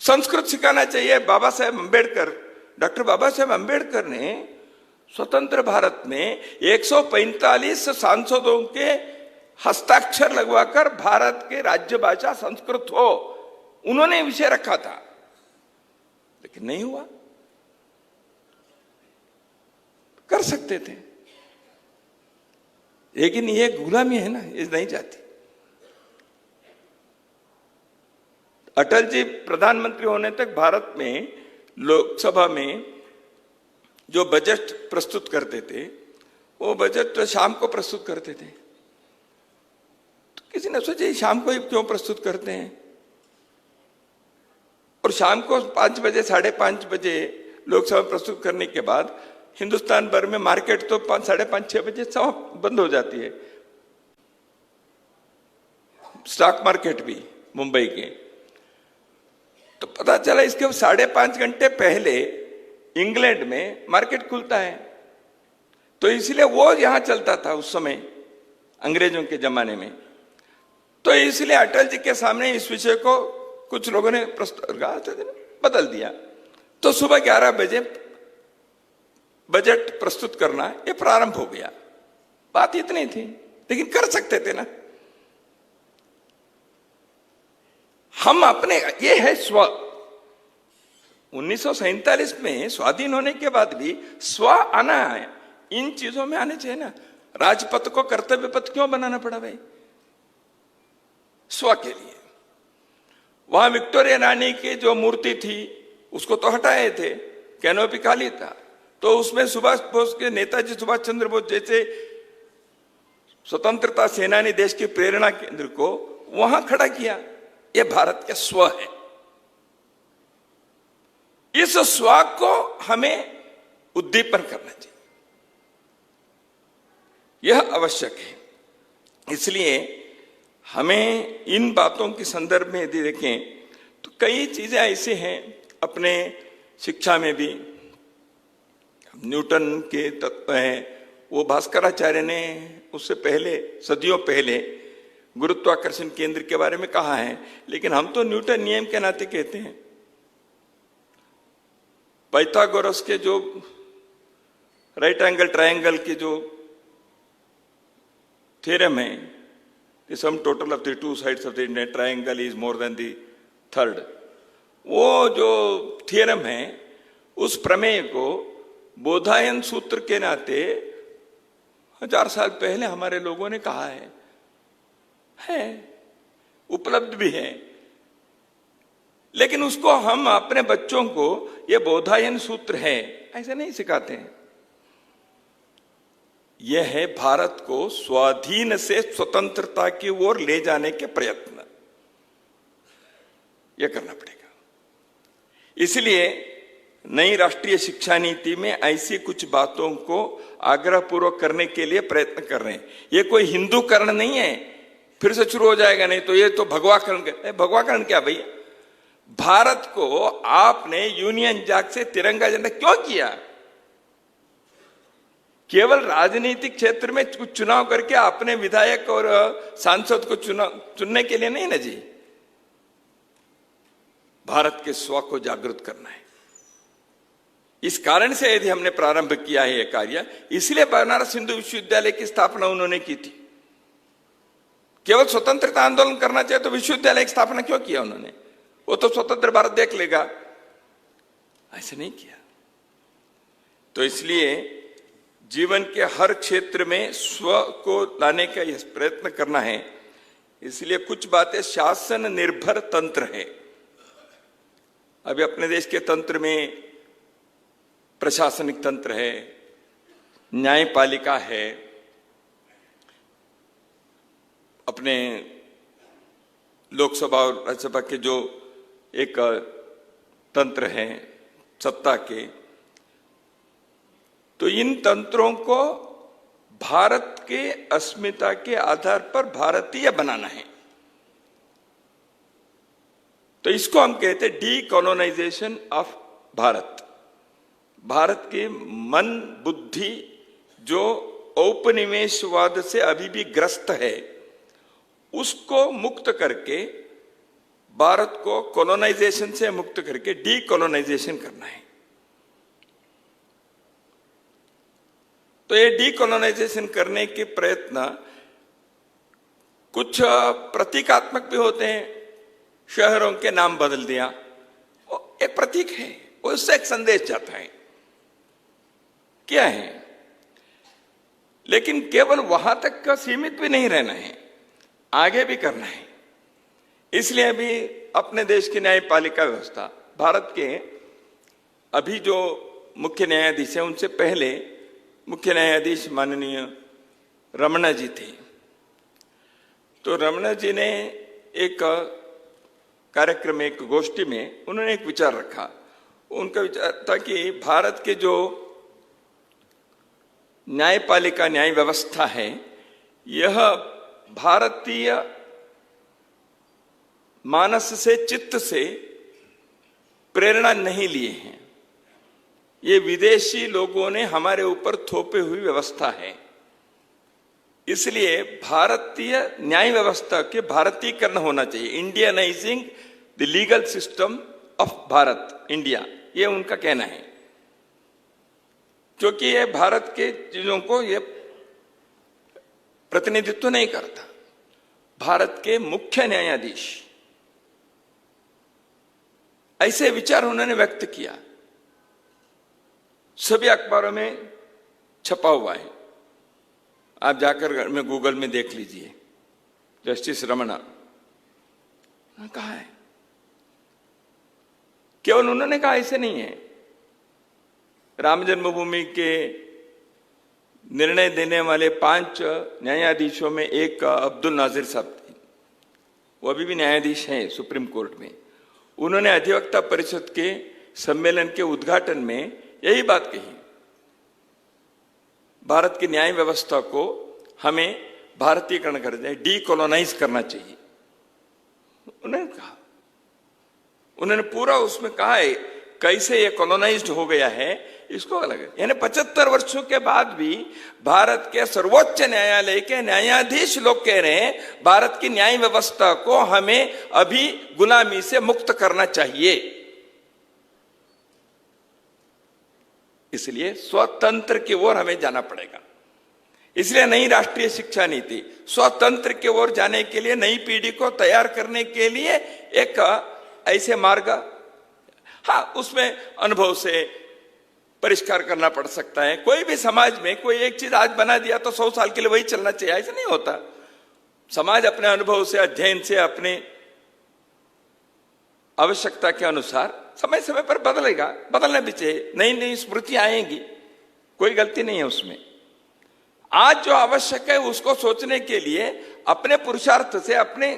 संस्कृत सिखाना चाहिए। बाबा साहेब अम्बेडकर, डॉक्टर बाबा साहेब अम्बेडकर ने स्वतंत्र भारत में 145 सांसदों के हस्ताक्षर लगवाकर भारत के राज्य भाषा संस्कृत हो, उन्होंने विषय रखा था, लेकिन नहीं हुआ। कर सकते थे, लेकिन ये गुलामी है ना, ये नहीं जाती। अटल जी प्रधानमंत्री होने तक भारत में लोकसभा में जो बजट प्रस्तुत करते थे, वो बजट शाम को प्रस्तुत करते थे। तो किसी ने सोचा शाम को ही क्यों प्रस्तुत करते हैं, और शाम को 5 बजे 5:30 बजे लोकसभा प्रस्तुत करने के बाद हिंदुस्तान भर में मार्केट तो 5, 5:30, 6 बजे सब बंद हो जाती है। स्टॉक मार्केट भी मुंबई के। तो पता चला इसके 5.5 घंटे पहले इंग्लैंड में मार्केट खुलता है। तो इसलिए वो यहां चलता था उस समय अंग्रेजों के जमाने में। तो इसलिए अटल जी के सामने इस विषय को कुछ लोगों ने बदल दिया। तो सुबह 11 बजे बजट प्रस्तुत करना ये प्रारंभ हो गया। बात इतनी थी, लेकिन कर सकते थे ना। हम अपने, ये है स्व। 1947 में स्वाधीन होने के बाद भी स्व आना है, इन चीजों में आने चाहिए ना। राजपथ को कर्तव्य पथ क्यों बनाना पड़ा भाई? स्व के लिए। वहां विक्टोरिया रानी की जो मूर्ति थी उसको तो हटाए थे, कैनोपी खाली था। तो उसमें सुभाष बोस के, नेताजी सुभाष चंद्र बोस जैसे स्वतंत्रता सेनानी, देश की प्रेरणा केंद्र को वहां खड़ा किया। यह भारत के स्व है। इस स्व को हमें उद्दीपन करना चाहिए, यह आवश्यक है। इसलिए हमें इन बातों के संदर्भ में यदि देखें तो कई चीजें ऐसी हैं अपने शिक्षा में भी। न्यूटन के तत्व हैं, वो भास्कराचार्य ने उससे पहले, सदियों पहले गुरुत्वाकर्षण केंद्र के बारे में कहा है। लेकिन हम तो न्यूटन नियम के नाते कहते हैं। पाइथागोरस के जो राइट एंगल ट्रायंगल के जो थ्योरम है, the sum total of the two sides of the triangle is more than the third, वो जो थ्योरम है, उस प्रमेय को बोधायन सूत्र के नाते 1000 साल पहले हमारे लोगों ने कहा है, उपलब्ध भी है। लेकिन उसको हम अपने बच्चों को ये बोधायन सूत्र है ऐसे नहीं सिखाते हैं। यह है भारत को स्वाधीन से स्वतंत्रता की ओर ले जाने के प्रयत्न, यह करना पड़ेगा। इसलिए नई राष्ट्रीय शिक्षा नीति में ऐसी कुछ बातों को आग्रहपूर्वक करने के लिए प्रयत्न कर रहे हैं। यह कोई हिंदूकरण नहीं है, फिर से शुरू हो जाएगा नहीं तो ये तो भगवाकरण। भगवाकरण क्या भैया? भारत को आपने यूनियन जैक से तिरंगा झंडा क्यों किया? केवल राजनीतिक क्षेत्र में कुछ चुनाव करके अपने विधायक और सांसद को चुनने के लिए नहीं ना जी। भारत के स्व को जागृत करना है। इस कारण से यदि हमने प्रारंभ किया है यह कार्य, इसलिए बनारस हिंदू विश्वविद्यालय की स्थापना उन्होंने की थी। केवल स्वतंत्रता आंदोलन करना चाहिए तो विश्वविद्यालय की स्थापना क्यों किया उन्होंने? वो तो स्वतंत्र भारत देख लेगा, ऐसे नहीं किया। तो इसलिए जीवन के हर क्षेत्र में स्व को लाने का यह प्रयत्न करना है। इसलिए कुछ बातें शासन निर्भर तंत्र है। अभी अपने देश के तंत्र में प्रशासनिक तंत्र है, न्यायपालिका है, अपने लोकसभा और राज्यसभा के जो एक तंत्र हैं सत्ता के, तो इन तंत्रों को भारत के अस्मिता के आधार पर भारतीय बनाना है। तो इसको हम कहते हैं डीकोलोनाइजेशन ऑफ भारत। भारत के मन बुद्धि जो औपनिवेशवाद से अभी भी ग्रस्त है, उसको मुक्त करके, भारत को कॉलोनाइजेशन से मुक्त करके डीकोलोनाइजेशन करना है। तो ये डीकोलोनाइजेशन करने के प्रयत्न कुछ प्रतीकात्मक भी होते हैं। शहरों के नाम बदल दिया, वो एक प्रतीक है, उससे एक संदेश जाता है क्या है। लेकिन केवल वहां तक का सीमित भी नहीं रहना है, आगे भी करना है। इसलिए अभी अपने देश की न्यायपालिका व्यवस्था, भारत के अभी जो मुख्य न्यायाधीश हैं उनसे पहले मुख्य न्यायाधीश माननीय रमणा जी थे। तो रमणा जी ने एक कार्यक्रम में, एक गोष्ठी में उन्होंने एक विचार रखा। उनका विचार था कि भारत के जो न्यायपालिका न्याय व्यवस्था है, यह भारतीय मानस से, चित्त से प्रेरणा नहीं लिए हैं। ये विदेशी लोगों ने हमारे ऊपर थोपे हुई व्यवस्था है। इसलिए भारतीय न्याय व्यवस्था के भारतीयकरण होना चाहिए। Indianising the legal system of Bharat, India, ये उनका कहना है। क्योंकि ये भारत के चीजों को ये प्रतिनिधित्व नहीं करता। भारत के मुख्य न्यायाधीश, ऐसे विचार उन्होंने व्यक्त किया, सभी अखबारों में छपा हुआ है। आप जाकर घर में गूगल में देख लीजिए। जस्टिस रमणा कहा है, केवल उन्होंने कहा ऐसे नहीं है। राम जन्मभूमि के निर्णय देने वाले 5 न्यायाधीशों में एक अब्दुल नाजिर साहब थे, वो अभी भी न्यायाधीश हैं सुप्रीम कोर्ट में। उन्होंने अधिवक्ता परिषद के सम्मेलन के उद्घाटन में यही बात कही, भारत की न्याय व्यवस्था को हमें भारतीयकरण कर दें, डीकोलोनाइज करना चाहिए, उन्होंने कहा। उन्होंने पूरा उसमें कहा है कैसे ये कॉलोनाइज्ड हो गया है, इसको अलग है। यानी 75 वर्षों के बाद भी भारत के सर्वोच्च न्यायालय के न्यायाधीश लोग कह रहे हैं भारत की न्याय व्यवस्था को हमें अभी गुलामी से मुक्त करना चाहिए। इसलिए स्वतंत्र की ओर हमें जाना पड़ेगा। इसलिए नई राष्ट्रीय शिक्षा नीति स्वतंत्र की ओर जाने के लिए, नई पीढ़ी को तैयार करने के लिए एक ऐसे मार्ग, हाँ, उसमें अनुभव से परिष्कार करना पड़ सकता है। कोई भी समाज में कोई एक चीज आज बना दिया तो 100 साल के लिए वही चलना चाहिए, ऐसा नहीं होता। समाज अपने अनुभव से, अध्ययन से, अपने आवश्यकता के अनुसार समय समय पर बदलेगा, बदलना भी चाहिए। नई नई स्मृतियां आएंगी, कोई गलती नहीं है उसमें। आज जो आवश्यक है उसको सोचने के लिए अपने पुरुषार्थ से, अपने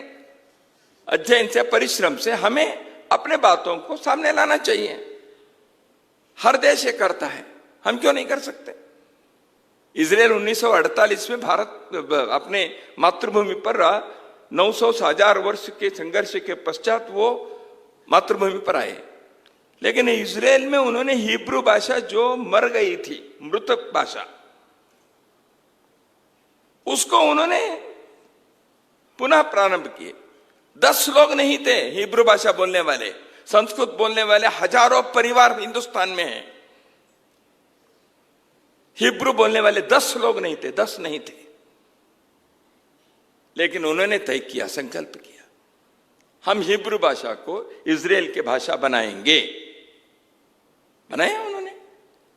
अध्ययन से, परिश्रम से हमें अपने बातों को सामने लाना चाहिए। हर देश ये करता है, हम क्यों नहीं कर सकते? इजराइल 1948 में भारत अपने मातृभूमि पर 900,000 वर्ष के संघर्ष के पश्चात वो मातृभूमि पर आए। लेकिन इजराइल में उन्होंने हिब्रू भाषा जो मर गई थी, मृत भाषा, उसको उन्होंने पुनः प्रारंभ किए। 10 लोग नहीं थे हिब्रू भाषा बोलने वाले, संस्कृत बोलने वाले हजारों परिवार हिंदुस्तान में हैं। हिब्रू बोलने वाले 10 लोग नहीं थे, 10 नहीं थे। लेकिन उन्होंने तय किया, संकल्प किया, हम हिब्रू भाषा को इजराइल की भाषा बनाएंगे। बनाया उन्होंने।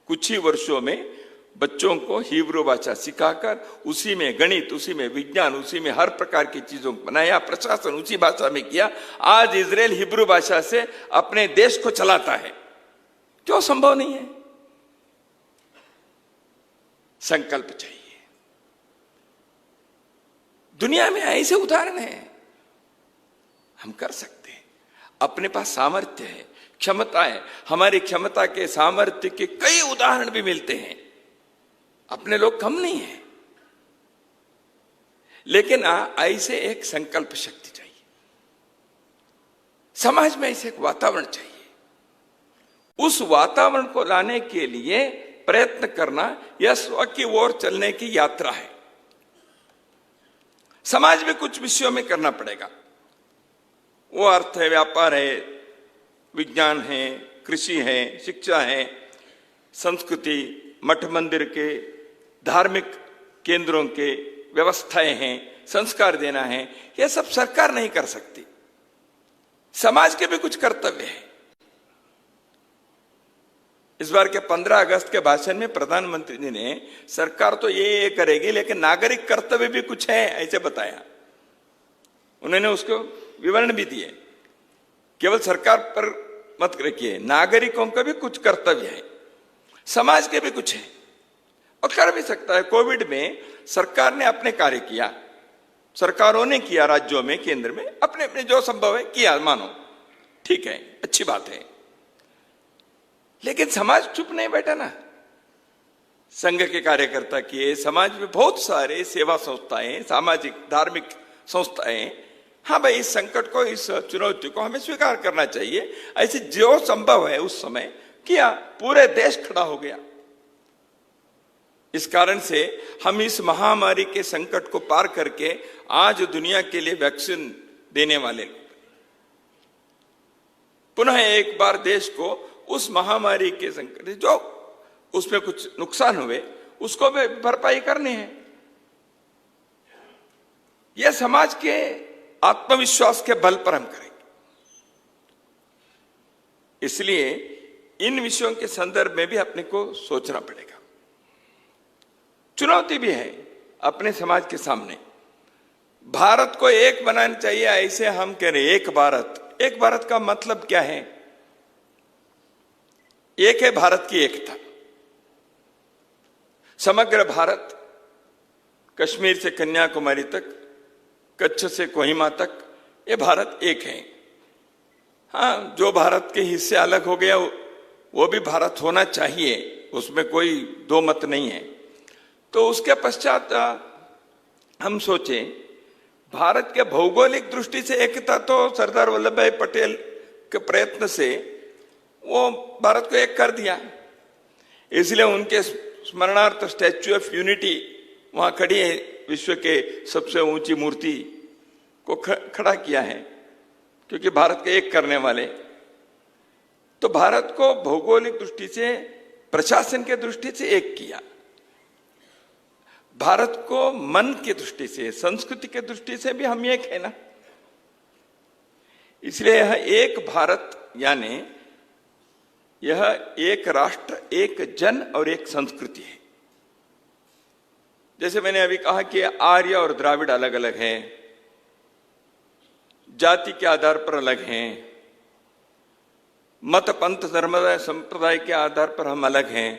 कुछ ही वर्षों में बच्चों को हिब्रू भाषा सिखाकर उसी में गणित, उसी में विज्ञान, उसी में हर प्रकार की चीजों को बनाया। प्रशासन उसी भाषा में किया। आज इजराइल हिब्रू भाषा से अपने देश को चलाता है। क्यों संभव नहीं है? संकल्प चाहिए। दुनिया में ऐसे उदाहरण हैं, हम कर सकते हैं। अपने पास सामर्थ्य है, क्षमता है। हमारी क्षमता के, सामर्थ्य के कई उदाहरण भी मिलते हैं। अपने लोग कम नहीं है, लेकिन ऐसे एक संकल्प शक्ति चाहिए। समाज में ऐसे एक वातावरण चाहिए। उस वातावरण को लाने के लिए प्रयत्न करना यह स्व की ओर चलने की यात्रा है। समाज में कुछ विषयों में करना पड़ेगा। वो अर्थ है, व्यापार है, विज्ञान है, कृषि है, शिक्षा है, संस्कृति, मठ मंदिर के, धार्मिक केंद्रों के व्यवस्थाएं हैं, संस्कार देना है। यह सब सरकार नहीं कर सकती। समाज के भी कुछ कर्तव्य है। इस बार के 15 अगस्त के भाषण में प्रधानमंत्री जी ने सरकार तो ये करेगी, लेकिन नागरिक कर्तव्य भी कुछ है, ऐसे बताया। उन्होंने उसको विवरण भी दिए। केवल सरकार पर मत रखिए, नागरिकों का भी कुछ कर्तव्य है, समाज के भी कुछ है, और कर भी सकता है। कोविड में सरकार ने अपने कार्य किया, सरकारों ने किया, राज्यों में, केंद्र में अपने अपने जो संभव है किया, मानो ठीक है, अच्छी बात है। लेकिन समाज चुप नहीं बैठा ना। संघ के कार्यकर्ता किए, समाज में बहुत सारे सेवा संस्थाएं, सामाजिक धार्मिक संस्थाएं, हाँ भाई इस संकट को, इस चुनौती को हमें स्वीकार करना चाहिए, ऐसे जो संभव है उस समय किया। पूरे देश खड़ा हो गया। इस कारण से हम इस महामारी के संकट को पार करके आज दुनिया के लिए वैक्सीन देने वाले लोग, पुनः एक बार देश को उस महामारी के संकट, जो उसमें कुछ नुकसान हुए उसको भी भरपाई करनी है। यह समाज के आत्मविश्वास के बल पर हम करेंगे। इसलिए इन विषयों के संदर्भ में भी अपने को सोचना पड़ेगा। चुनौती भी है अपने समाज के सामने। भारत को एक बनाना चाहिए, ऐसे हम कह रहे एक भारत। एक भारत का मतलब क्या है? एक है भारत की एकता। समग्र भारत, कश्मीर से कन्याकुमारी तक, कच्छ से कोहिमा तक, ये भारत एक है। हाँ, जो भारत के हिस्से अलग हो गया वो भी भारत होना चाहिए, उसमें कोई दो मत नहीं है। तो उसके पश्चात हम सोचें, भारत के भौगोलिक दृष्टि से एकता तो सरदार वल्लभ भाई पटेल के प्रयत्न से वो भारत को एक कर दिया। इसलिए उनके स्मरणार्थ स्टैच्यू ऑफ यूनिटी वहां खड़ी है, विश्व के सबसे ऊंची मूर्ति को खड़ा किया है, क्योंकि भारत को एक करने वाले। तो भारत को भौगोलिक दृष्टि से, प्रशासन के दृष्टि से एक किया। भारत को मन की दृष्टि से, संस्कृति की दृष्टि से भी हम एक है ना। इसलिए यह एक भारत यानी यह एक राष्ट्र, एक जन और एक संस्कृति है। जैसे मैंने अभी कहा कि आर्य और द्राविड़ अलग अलग हैं, जाति के आधार पर अलग हैं, मत पंथ धर्म संप्रदाय के आधार पर हम अलग हैं।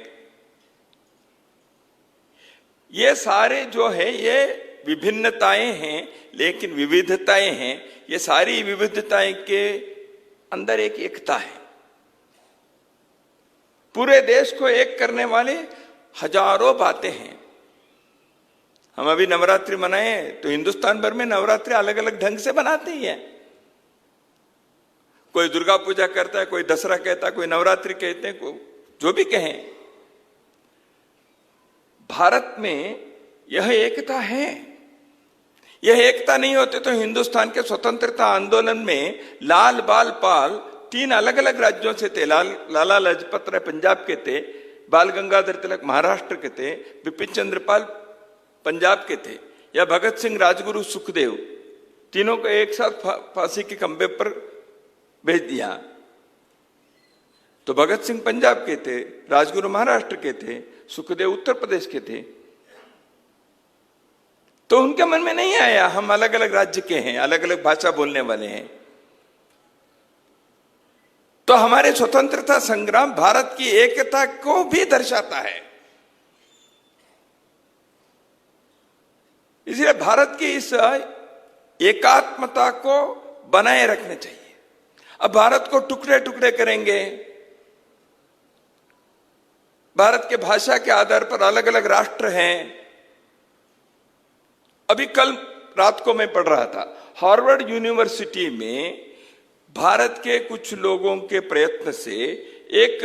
ये सारे जो है ये विभिन्नताएं हैं, लेकिन विविधताएं हैं। ये सारी विविधताएं के अंदर एक एकता है। पूरे देश को एक करने वाले हजारों बातें हैं। हम अभी नवरात्रि मनाए तो हिंदुस्तान भर में नवरात्रि अलग अलग ढंग से बनाते ही है। कोई दुर्गा पूजा करता है, कोई दसरा कहता है, कोई नवरात्रि कहते हैं, जो भी कहें। भारत में यह एकता है। यह एकता नहीं होती तो हिंदुस्तान के स्वतंत्रता आंदोलन में लाल बाल पाल 3 अलग अलग राज्यों से थे। लाला लाजपत राय पंजाब के थे, बाल गंगाधर तिलक महाराष्ट्र के थे, बिपिन चंद्र पाल पंजाब के थे, या भगत सिंह, राजगुरु, सुखदेव, तीनों को एक साथ फांसी के खंबे पर भेज दिया। तो भगत सिंह पंजाब के थे, राजगुरु महाराष्ट्र के थे, सुखदेव उत्तर प्रदेश के थे। तो उनके मन में नहीं आया हम अलग अलग राज्य के हैं, अलग अलग भाषा बोलने वाले हैं। तो हमारे स्वतंत्रता संग्राम भारत की एकता को भी दर्शाता है। इसलिए भारत की इस एकात्मता को बनाए रखना चाहिए। अब भारत को टुकड़े टुकड़े करेंगे, भारत के भाषा के आधार पर अलग अलग राष्ट्र हैं। अभी कल रात को मैं पढ़ रहा था, हार्वर्ड यूनिवर्सिटी में भारत के कुछ लोगों के प्रयत्न से एक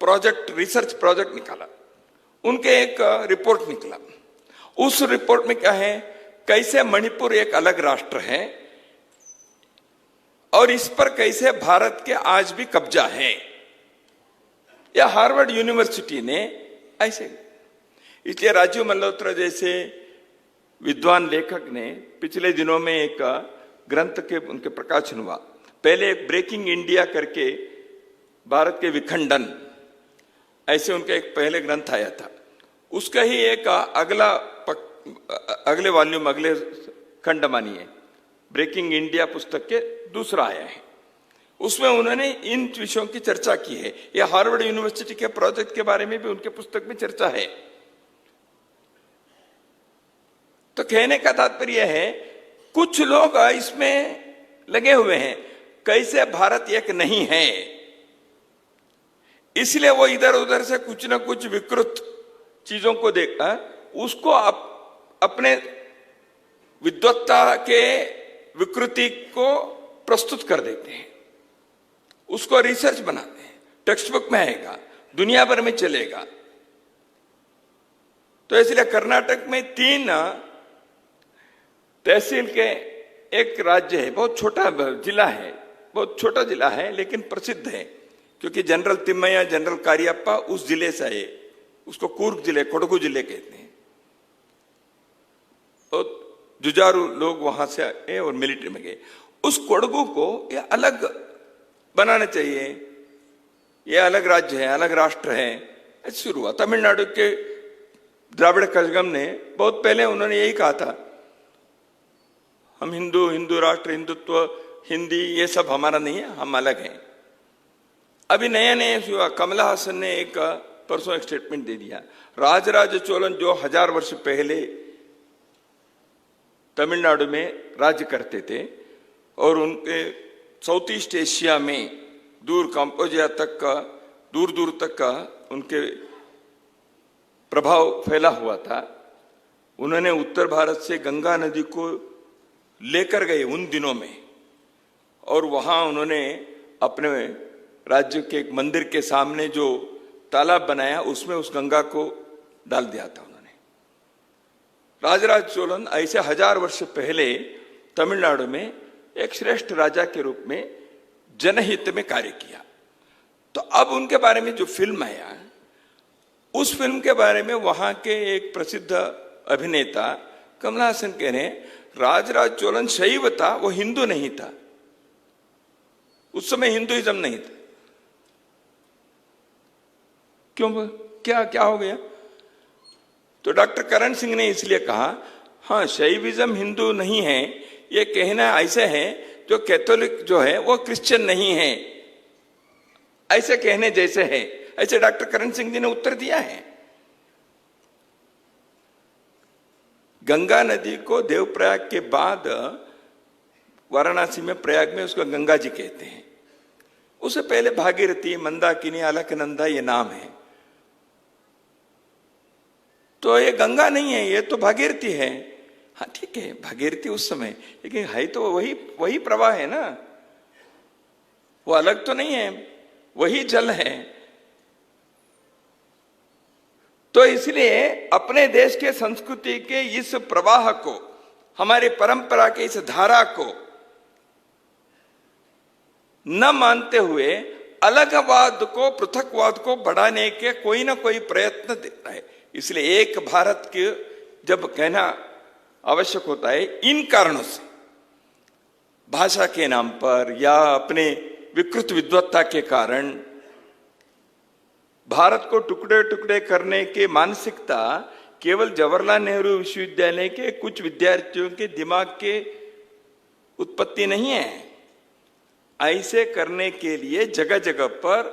प्रोजेक्ट, रिसर्च प्रोजेक्ट निकाला। उनके एक रिपोर्ट निकला। उस रिपोर्ट में क्या है, कैसे मणिपुर एक अलग राष्ट्र है और इस पर कैसे भारत के आज भी कब्जा है। यह हार्वर्ड यूनिवर्सिटी ने ऐसे, इसलिए राजीव मल्होत्रा जैसे विद्वान लेखक ने पिछले दिनों में एक ग्रंथ के उनके प्रकाशन हुआ। पहले एक ब्रेकिंग इंडिया करके भारत के विखंडन, ऐसे उनका एक पहले ग्रंथ आया था। उसका ही एक अगले वॉल्यूम, अगले खंड मानिए, ब्रेकिंग इंडिया पुस्तक के दूसरा आया है। उसमें उन्होंने इन विषयों की चर्चा की है। यह हार्वर्ड यूनिवर्सिटी के प्रोजेक्ट के बारे में भी उनके पुस्तक में चर्चा है। तो कहने का तात्पर्य है, कुछ लोग इसमें लगे हुए हैं कैसे भारत एक नहीं है, इसलिए वो इधर उधर से कुछ ना कुछ विकृत चीजों को देखा, उसको अपने विद्वत्ता के विकृति को प्रस्तुत कर देते हैं, उसको रिसर्च बनाते हैं, टेक्स्ट बुक में आएगा, दुनिया भर में चलेगा। तो इसलिए कर्नाटक में 3 तहसील के एक राज्य है, बहुत छोटा जिला है, बहुत छोटा जिला है लेकिन प्रसिद्ध है, क्योंकि जनरल तिम्मैया, जनरल कारियप्पा उस जिले से आए, उसको कूर्ग जिले, कोडगु जिले कहते हैं। तो जुझारू लोग वहां से आए और मिलिट्री में गए। उस कोडगु को ये अलग बनाना चाहिए, ये अलग राज्य है, अलग राष्ट्र है, ऐसे शुरू हुआ। तमिलनाडु के द्राविड़ कजगम ने बहुत पहले उन्होंने यही कहा था, हम हिंदू राष्ट्र, हिंदुत्व, हिंदी, ये सब हमारा नहीं है, हम अलग हैं। अभी नया हुआ, कमला हासन ने परसों एक स्टेटमेंट दे दिया, राजराज चोलन जो 1000 वर्ष पहले तमिलनाडु में राज्य करते थे और उनके साउथ ईस्ट एशिया में दूर कंबोडिया तक का, दूर दूर तक का उनके प्रभाव फैला हुआ था। उन्होंने उत्तर भारत से गंगा नदी को लेकर गए उन दिनों में, और वहां उन्होंने अपने राज्य के एक मंदिर के सामने जो तालाब बनाया उसमें उस गंगा को डाल दिया था उन्होंने। राजराज चोलन ऐसे 1000 वर्ष पहले तमिलनाडु में एक श्रेष्ठ राजा के रूप में जनहित में कार्य किया। तो अब उनके बारे में जो फिल्म आया, उस फिल्म के बारे में वहां के एक प्रसिद्ध अभिनेता कमला हासन कह रहे हैं, राजराज चोलन शैव था, वो हिंदू नहीं था, उस समय हिंदुइज्म नहीं था। क्यों, क्या क्या हो गया? तो डॉक्टर करण सिंह ने इसलिए कहा, हाँ शैविज्म हिंदू नहीं है, ये कहना ऐसे है जो कैथोलिक जो है वो क्रिश्चियन नहीं है, ऐसे कहने जैसे है, ऐसे डॉक्टर करण सिंह जी ने उत्तर दिया है। गंगा नदी को देवप्रयाग के बाद वाराणसी में, प्रयाग में उसको गंगा जी कहते हैं। उससे पहले भागीरथी, मंदाकिनी, अलकनंदा ये नाम है। तो ये गंगा नहीं है, ये तो भागीरथी है। हाँ ठीक है, भागीरथी उस समय, लेकिन है तो वही प्रवाह है ना, वो अलग तो नहीं है, वही जल है। तो इसलिए अपने देश के संस्कृति के इस प्रवाह को, हमारी परंपरा के इस धारा को न मानते हुए अलगवाद को, पृथकवाद को बढ़ाने के कोई ना कोई प्रयत्न दिखता है। इसलिए एक भारत के जब कहना आवश्यक होता है, इन कारणों से, भाषा के नाम पर या अपने विकृत विद्वत्ता के कारण भारत को टुकड़े टुकड़े करने के मानसिकता केवल जवाहरलाल नेहरू विश्वविद्यालय के कुछ विद्यार्थियों के दिमाग के उत्पत्ति नहीं है। ऐसे करने के लिए जगह जगह पर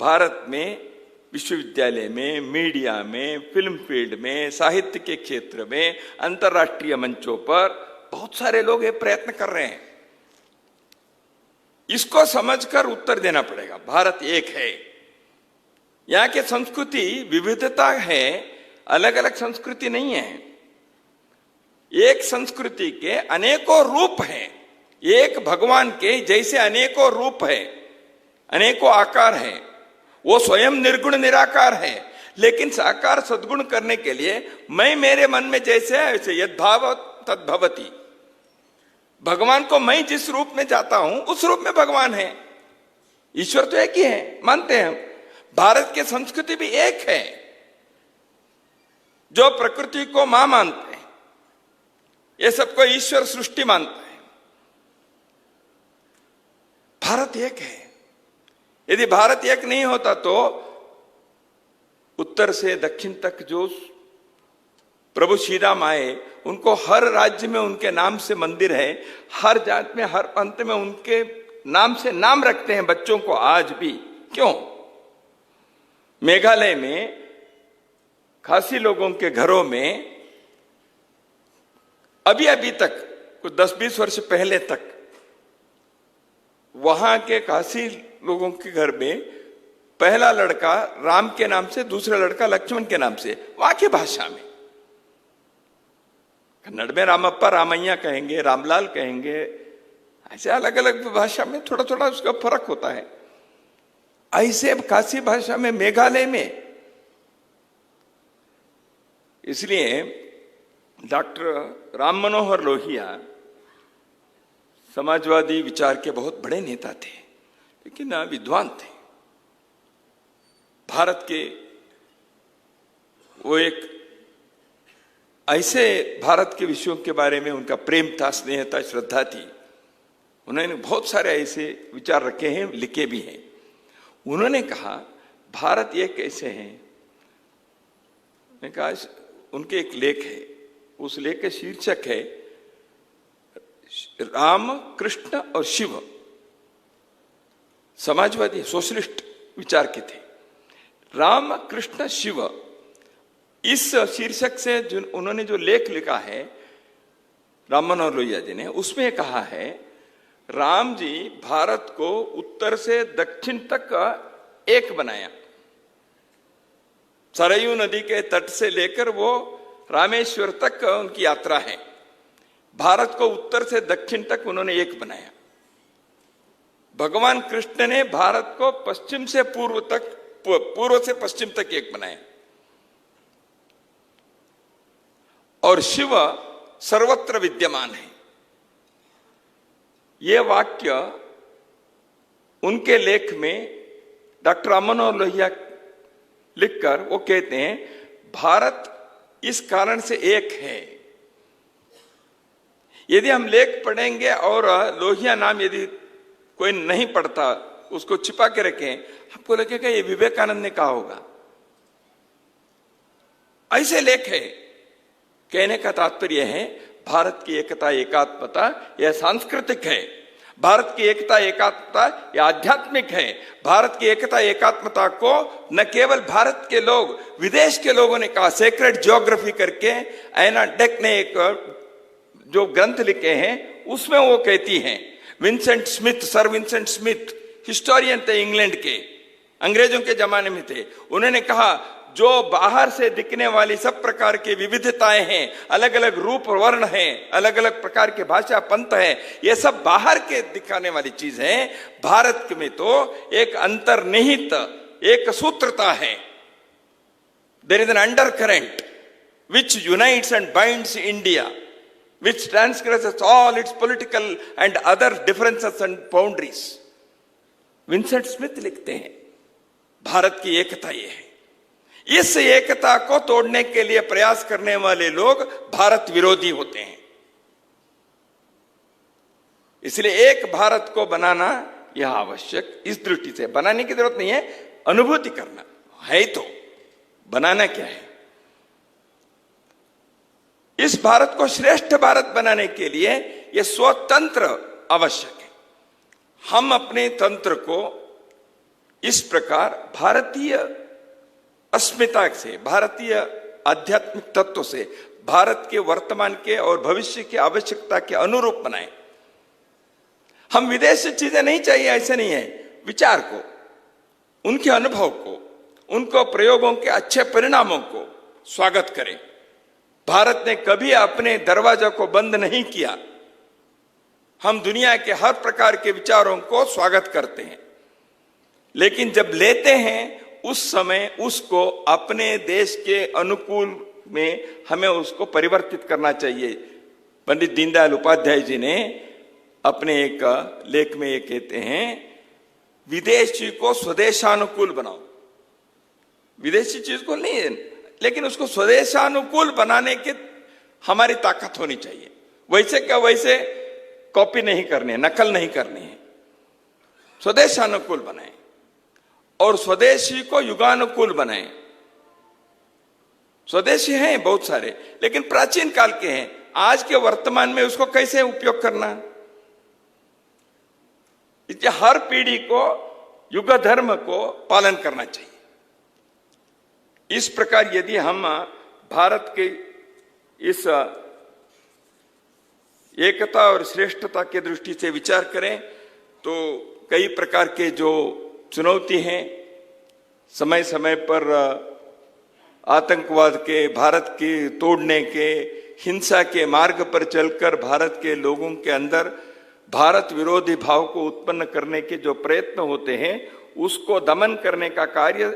भारत में, विश्वविद्यालय में, मीडिया में, फिल्म फील्ड में, साहित्य के क्षेत्र में, अंतर्राष्ट्रीय मंचों पर बहुत सारे लोग ये प्रयत्न कर रहे हैं। इसको समझकर उत्तर देना पड़ेगा। भारत एक है, यहाँ की संस्कृति विविधता है, अलग अलग संस्कृति नहीं है। एक संस्कृति के अनेकों रूप हैं, एक भगवान के जैसे अनेकों रूप है, अनेकों आकार है। वो स्वयं निर्गुण निराकार है, लेकिन साकार सद्गुण करने के लिए मैं मेरे मन में जैसे है वैसे, यद भाव तद भवति। भगवान को मैं जिस रूप में चाहता हूं उस रूप में भगवान है। ईश्वर तो एक ही है, मानते हैं हम। भारत की संस्कृति भी एक है, जो प्रकृति को मां मानते हैं, ये सबको ईश्वर सृष्टि मानता है। भारत एक है। यदि भारत एक नहीं होता तो उत्तर से दक्षिण तक जो प्रभु श्री राम आए, उनको हर राज्य में उनके नाम से मंदिर है, हर जात में, हर पंथ में उनके नाम से नाम रखते हैं बच्चों को आज भी। क्यों? मेघालय में खासी लोगों के घरों में अभी तक, कुछ 10-20 वर्ष पहले तक, वहां के खासी लोगों के घर में पहला लड़का राम के नाम से, दूसरा लड़का लक्ष्मण के नाम से, वहां की भाषा में। कन्नड़ में रामप्पा रामैया कहेंगे, रामलाल कहेंगे, ऐसे अलग अलग भाषा में थोड़ा थोड़ा उसका फर्क होता है। ऐसे खासी भाषा में मेघालय में, इसलिए डॉक्टर राम मनोहर लोहिया समाजवादी विचार के बहुत बड़े नेता थे, लेकिन विद्वान थे। भारत के वो एक ऐसे भारत के विषयों के बारे में उनका प्रेम था, स्नेह था, श्रद्धा थी। उन्होंने बहुत सारे ऐसे विचार रखे हैं, लिखे भी हैं। उन्होंने कहा भारत ये कैसे है, मैंने कहा उनके एक लेख है, उस लेख का शीर्षक है राम, कृष्ण और शिव। समाजवादी सोशलिस्ट विचार के थे। राम, कृष्ण, शिव, इस शीर्षक से जो उन्होंने जो लेख लिखा है राम मनोहर लोहिया जी ने, उसमें कहा है राम जी भारत को उत्तर से दक्षिण तक एक बनाया। सरयू नदी के तट से लेकर वो रामेश्वर तक उनकी यात्रा है। भारत को उत्तर से दक्षिण तक उन्होंने एक बनाया। भगवान कृष्ण ने भारत को पश्चिम से पूर्व तक, पूर्व से पश्चिम तक एक बनाया। और शिव सर्वत्र विद्यमान है। यह वाक्य उनके लेख में डॉक्टर राम मनोहर लोहिया लिखकर वो कहते हैं भारत इस कारण से एक है। यदि हम लेख पढ़ेंगे और लोहिया नाम यदि कोई नहीं पढ़ता, उसको छिपा के रखें, आपको लगेगा ये विवेकानंद ने कहा होगा। ऐसे लेख है। कहने का तात्पर्य है भारत की एकता एकात्मता यह सांस्कृतिक है। भारत की एकता एकात्मता यह आध्यात्मिक है। भारत की एकता एकात्मता को न केवल भारत के लोग, विदेश के लोगों ने कहा। सेक्रेट ज्योग्राफी करके एना डेक ने एक जो ग्रंथ लिखे हैं उसमें वो कहती हैं, Vincent Smith, sir Vincent Smith historian थे इंग्लैंड के, अंग्रेजों के जमाने में थे। उन्होंने कहा जो बाहर से दिखने वाली सब प्रकार की विविधताएं हैं, अलग अलग रूप वर्ण हैं, अलग अलग प्रकार के भाषा पंथ है, ये सब बाहर के दिखाने वाली चीज है। भारत में तो एक अंतर्निहित एक सूत्रता है। There is an undercurrent which unites and binds India, which transgresses all its political and other differences and boundaries. Vincent Smith लिखते हैं भारत की एकता ये है। इस एकता को तोड़ने के लिए प्रयास करने वाले लोग भारत विरोधी होते हैं। इसलिए एक भारत को बनाना यह आवश्यक, इस दृष्टि से बनाने की जरूरत नहीं है, अनुभूति करना है। तो बनाना क्या है? इस भारत को श्रेष्ठ भारत बनाने के लिए यह स्वतंत्र आवश्यक है। हम अपने तंत्र को इस प्रकार भारतीय अस्मिता से, भारतीय आध्यात्मिक तत्व से, भारत के वर्तमान के और भविष्य की आवश्यकता के अनुरूप बनाएं। हम विदेश से चीजें नहीं चाहिए, ऐसे नहीं है। विचार को, उनके अनुभव को, उनको प्रयोगों के अच्छे परिणामों को स्वागत करें। भारत ने कभी अपने दरवाजा को बंद नहीं किया। हम दुनिया के हर प्रकार के विचारों को स्वागत करते हैं, लेकिन जब लेते हैं उस समय उसको अपने देश के अनुकूल में हमें उसको परिवर्तित करना चाहिए। पंडित दीनदयाल उपाध्याय जी ने अपने एक लेख में ये कहते हैं, विदेशी को स्वदेशानुकूल बनाओ। विदेशी चीज को नहीं है, लेकिन उसको स्वदेशानुकूल बनाने की हमारी ताकत होनी चाहिए। वैसे क्या वैसे कॉपी नहीं करनी है, नकल नहीं करनी है। स्वदेशानुकूल बनाएं और स्वदेशी को युगानुकूल बनाएं। स्वदेशी हैं बहुत सारे, लेकिन प्राचीन काल के हैं। आज के वर्तमान में उसको कैसे उपयोग करना, इसलिए हर पीढ़ी को युग धर्म को पालन करना चाहिए। इस प्रकार यदि हम भारत के इस एकता और श्रेष्ठता के दृष्टि से विचार करें तो कई प्रकार के जो चुनौती हैं, समय समय पर आतंकवाद के, भारत के तोड़ने के, हिंसा के मार्ग पर चलकर भारत के लोगों के अंदर भारत विरोधी भाव को उत्पन्न करने के जो प्रयत्न होते हैं, उसको दमन करने का कार्य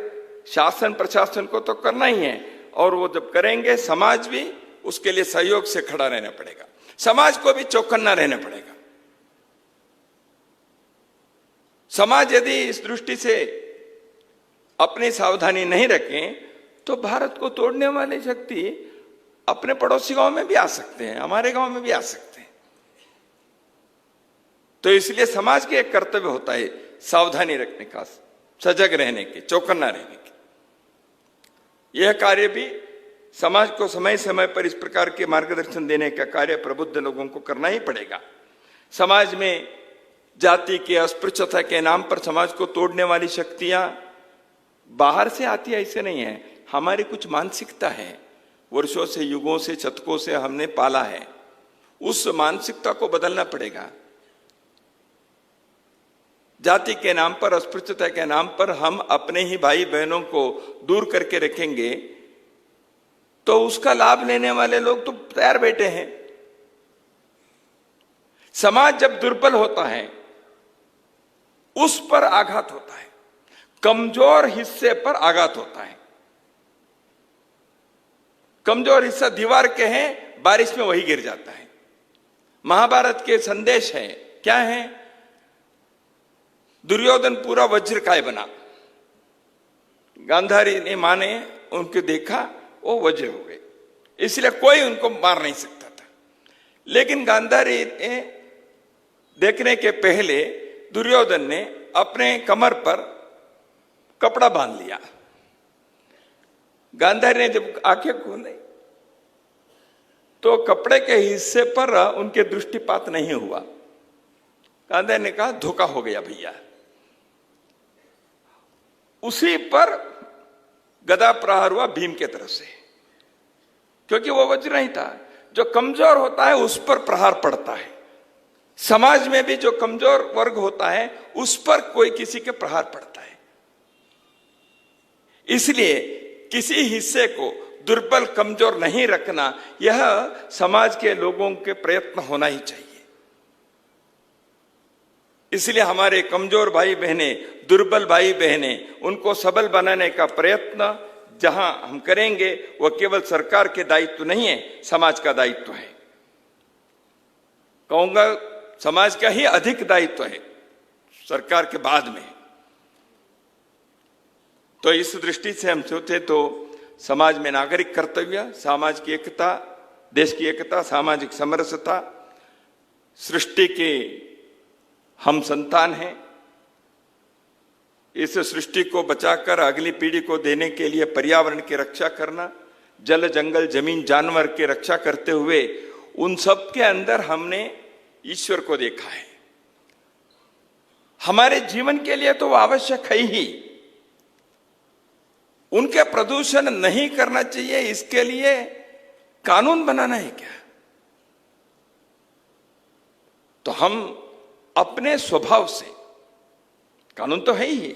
शासन प्रशासन को तो करना ही है। और वो जब करेंगे, समाज भी उसके लिए सहयोग से खड़ा रहना पड़ेगा, समाज को भी चौकन्ना रहना पड़ेगा। समाज यदि इस दृष्टि से अपनी सावधानी नहीं रखें तो भारत को तोड़ने वाली शक्ति अपने पड़ोसी गांव में भी आ सकते हैं, हमारे गांव में भी आ सकते हैं। तो इसलिए समाज के एक कर्तव्य होता है सावधानी रखने का, सजग रहने के, चौकन्ना रहने के। यह कार्य भी समाज को समय समय पर इस प्रकार के मार्गदर्शन देने का कार्य प्रबुद्ध लोगों को करना ही पड़ेगा। समाज में जाति के, अस्पृश्यता के नाम पर समाज को तोड़ने वाली शक्तियां बाहर से आती है ऐसे नहीं है, हमारी कुछ मानसिकता है, वर्षों से, युगों से, शतकों से हमने पाला है, उस मानसिकता को बदलना पड़ेगा। जाति के नाम पर, अस्पृश्यता के नाम पर हम अपने ही भाई बहनों को दूर करके रखेंगे तो उसका लाभ लेने वाले लोग तो तैयार बैठे हैं। समाज जब दुर्बल होता है उस पर आघात होता है, कमजोर हिस्से पर आघात होता है। कमजोर हिस्सा दीवार के हैं, बारिश में वही गिर जाता है। महाभारत के संदेश है, क्या है? दुर्योधन पूरा वज्रकाय बना, गांधारी ने माने उनको देखा, वो वज्र हो गए, इसलिए कोई उनको मार नहीं सकता था। लेकिन गांधारी ने देखने के पहले दुर्योधन ने अपने कमर पर कपड़ा बांध लिया। गांधारी ने जब आंखें खोली तो कपड़े के हिस्से पर उनके दृष्टिपात नहीं हुआ। गांधारी ने कहा धोखा हो गया भैया। उसी पर गदा प्रहार हुआ भीम के तरफ से, क्योंकि वो वज्र नहीं था। जो कमजोर होता है उस पर प्रहार पड़ता है। समाज में भी जो कमजोर वर्ग होता है उस पर कोई किसी के प्रहार पड़ता है। इसलिए किसी हिस्से को दुर्बल, कमजोर नहीं रखना, यह समाज के लोगों के प्रयत्न होना ही चाहिए। इसलिए हमारे कमजोर भाई बहने, दुर्बल भाई बहने, उनको सबल बनाने का प्रयत्न जहां हम करेंगे वह केवल सरकार के दायित्व नहीं है, समाज का दायित्व है। कहूंगा समाज का ही अधिक दायित्व है सरकार के बाद में। तो इस दृष्टि से हम सोचे तो समाज में नागरिक कर्तव्य, सामाजिक एकता, देश की एकता, सामाजिक समरसता, सृष्टि के हम संतान हैं। इस सृष्टि को बचाकर अगली पीढ़ी को देने के लिए पर्यावरण की रक्षा करना, जल, जंगल, जमीन, जानवर की रक्षा करते हुए उन सब के अंदर हमने ईश्वर को देखा है। हमारे जीवन के लिए तो वो आवश्यक है ही। उनके प्रदूषण नहीं करना चाहिए, इसके लिए कानून बनाना है क्या? तो हम अपने स्वभाव से, कानून तो है ही,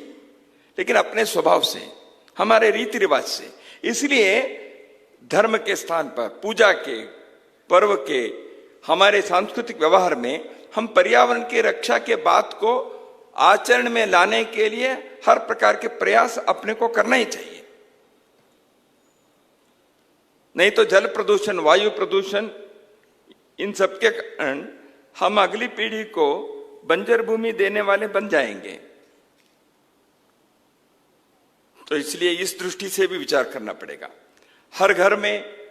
लेकिन अपने स्वभाव से, हमारे रीति रिवाज से, इसलिए धर्म के स्थान पर, पूजा के, पर्व के, हमारे सांस्कृतिक व्यवहार में हम पर्यावरण की रक्षा के बात को आचरण में लाने के लिए हर प्रकार के प्रयास अपने को करना ही चाहिए। नहीं तो जल प्रदूषण, वायु प्रदूषण, इन सब के कारण हम अगली पीढ़ी को बंजर भूमि देने वाले बन जाएंगे। तो इसलिए इस दृष्टि से भी विचार करना पड़ेगा। हर घर में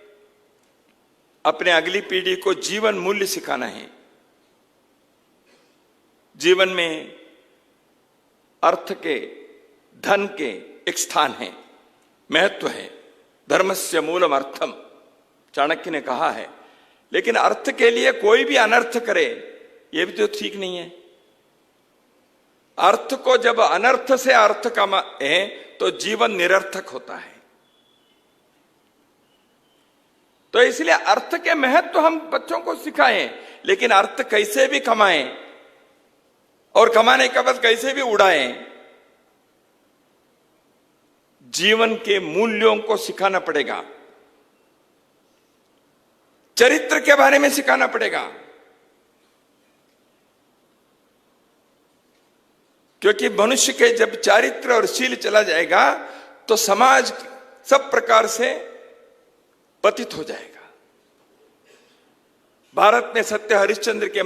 अपने अगली पीढ़ी को जीवन मूल्य सिखाना है। जीवन में अर्थ के, धन के एक स्थान है, महत्व है। धर्मस्य मूलम अर्थम, चाणक्य ने कहा है। लेकिन अर्थ के लिए कोई भी अनर्थ करे, यह भी तो ठीक नहीं है। अर्थ को जब अनर्थ से अर्थ कमाए तो जीवन निरर्थक होता है। तो इसलिए अर्थ के महत्व हम बच्चों को सिखाएं, लेकिन अर्थ कैसे भी कमाएं और कमाने के बाद कैसे भी उड़ाएं, जीवन के मूल्यों को सिखाना पड़ेगा, चरित्र के बारे में सिखाना पड़ेगा, क्योंकि मनुष्य के जब चारित्र और शील चला जाएगा तो समाज सब प्रकार से पतित हो जाएगा। भारत में सत्य हरिश्चंद्र के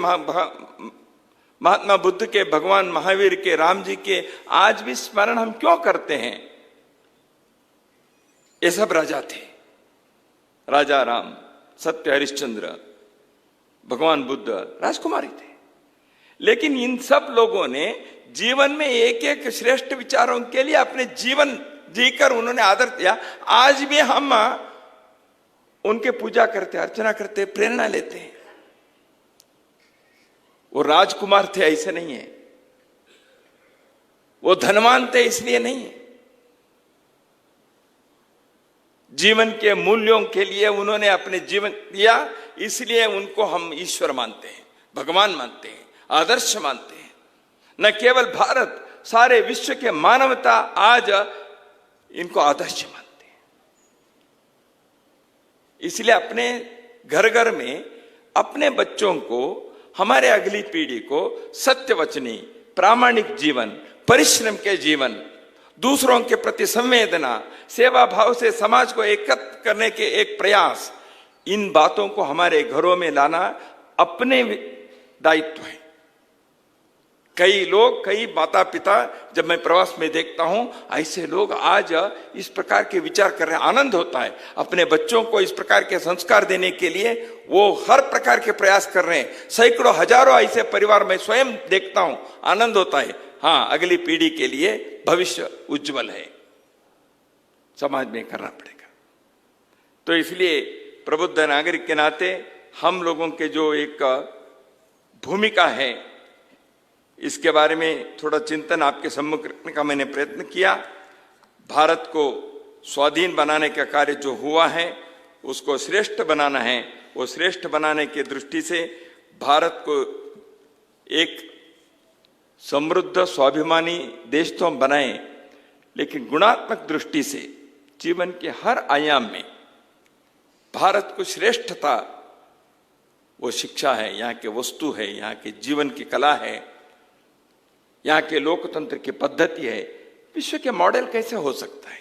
महात्मा बुद्ध के, भगवान महावीर के, राम जी के आज भी स्मरण हम क्यों करते हैं? ये सब राजा थे, राजा राम, सत्य हरिश्चंद्र, भगवान बुद्ध राजकुमारी थे। लेकिन इन सब लोगों ने जीवन में एक एक श्रेष्ठ विचारों के लिए अपने जीवन जीकर उन्होंने आदर दिया। आज भी हम उनके पूजा करते, अर्चना करते, प्रेरणा लेते हैं। वो राजकुमार थे ऐसे नहीं है, वो धनवान थे इसलिए नहीं है। जीवन के मूल्यों के लिए उन्होंने अपने जीवन दिया, इसलिए उनको हम ईश्वर मानते हैं, भगवान मानते हैं, आदर्श मानते हैं। न केवल भारत, सारे विश्व के मानवता आज इनको आदर्श मानते हैं। इसलिए अपने घर घर में अपने बच्चों को, हमारे अगली पीढ़ी को सत्यवचनी, प्रामाणिक जीवन, परिश्रम के जीवन, दूसरों के प्रति संवेदना, सेवा भाव से समाज को एकत्र करने के एक प्रयास, इन बातों को हमारे घरों में लाना अपने दायित्व है। कई लोग, कई माता पिता, जब मैं प्रवास में देखता हूं, ऐसे लोग आज इस प्रकार के विचार कर रहे हैं। आनंद होता है। अपने बच्चों को इस प्रकार के संस्कार देने के लिए वो हर प्रकार के प्रयास कर रहे हैं। सैकड़ों, हजारों ऐसे परिवार मैं स्वयं देखता हूं, आनंद होता है। हाँ, अगली पीढ़ी के लिए भविष्य उज्जवल है, समाज में करना पड़ेगा। तो इसलिए प्रबुद्ध नागरिक के नाते हम लोगों के जो एक भूमिका है, इसके बारे में थोड़ा चिंतन आपके सम्मुख रखने का मैंने प्रयत्न किया। भारत को स्वाधीन बनाने का कार्य जो हुआ है, उसको श्रेष्ठ बनाना है। वो श्रेष्ठ बनाने की दृष्टि से भारत को एक समृद्ध, स्वाभिमानी देश तो हम बनाएं, लेकिन गुणात्मक दृष्टि से जीवन के हर आयाम में भारत को श्रेष्ठता, वो शिक्षा है, यहाँ के वस्तु है, यहाँ के जीवन की कला है, यहाँ के लोकतंत्र की पद्धति है। विश्व के मॉडल कैसे हो सकता है?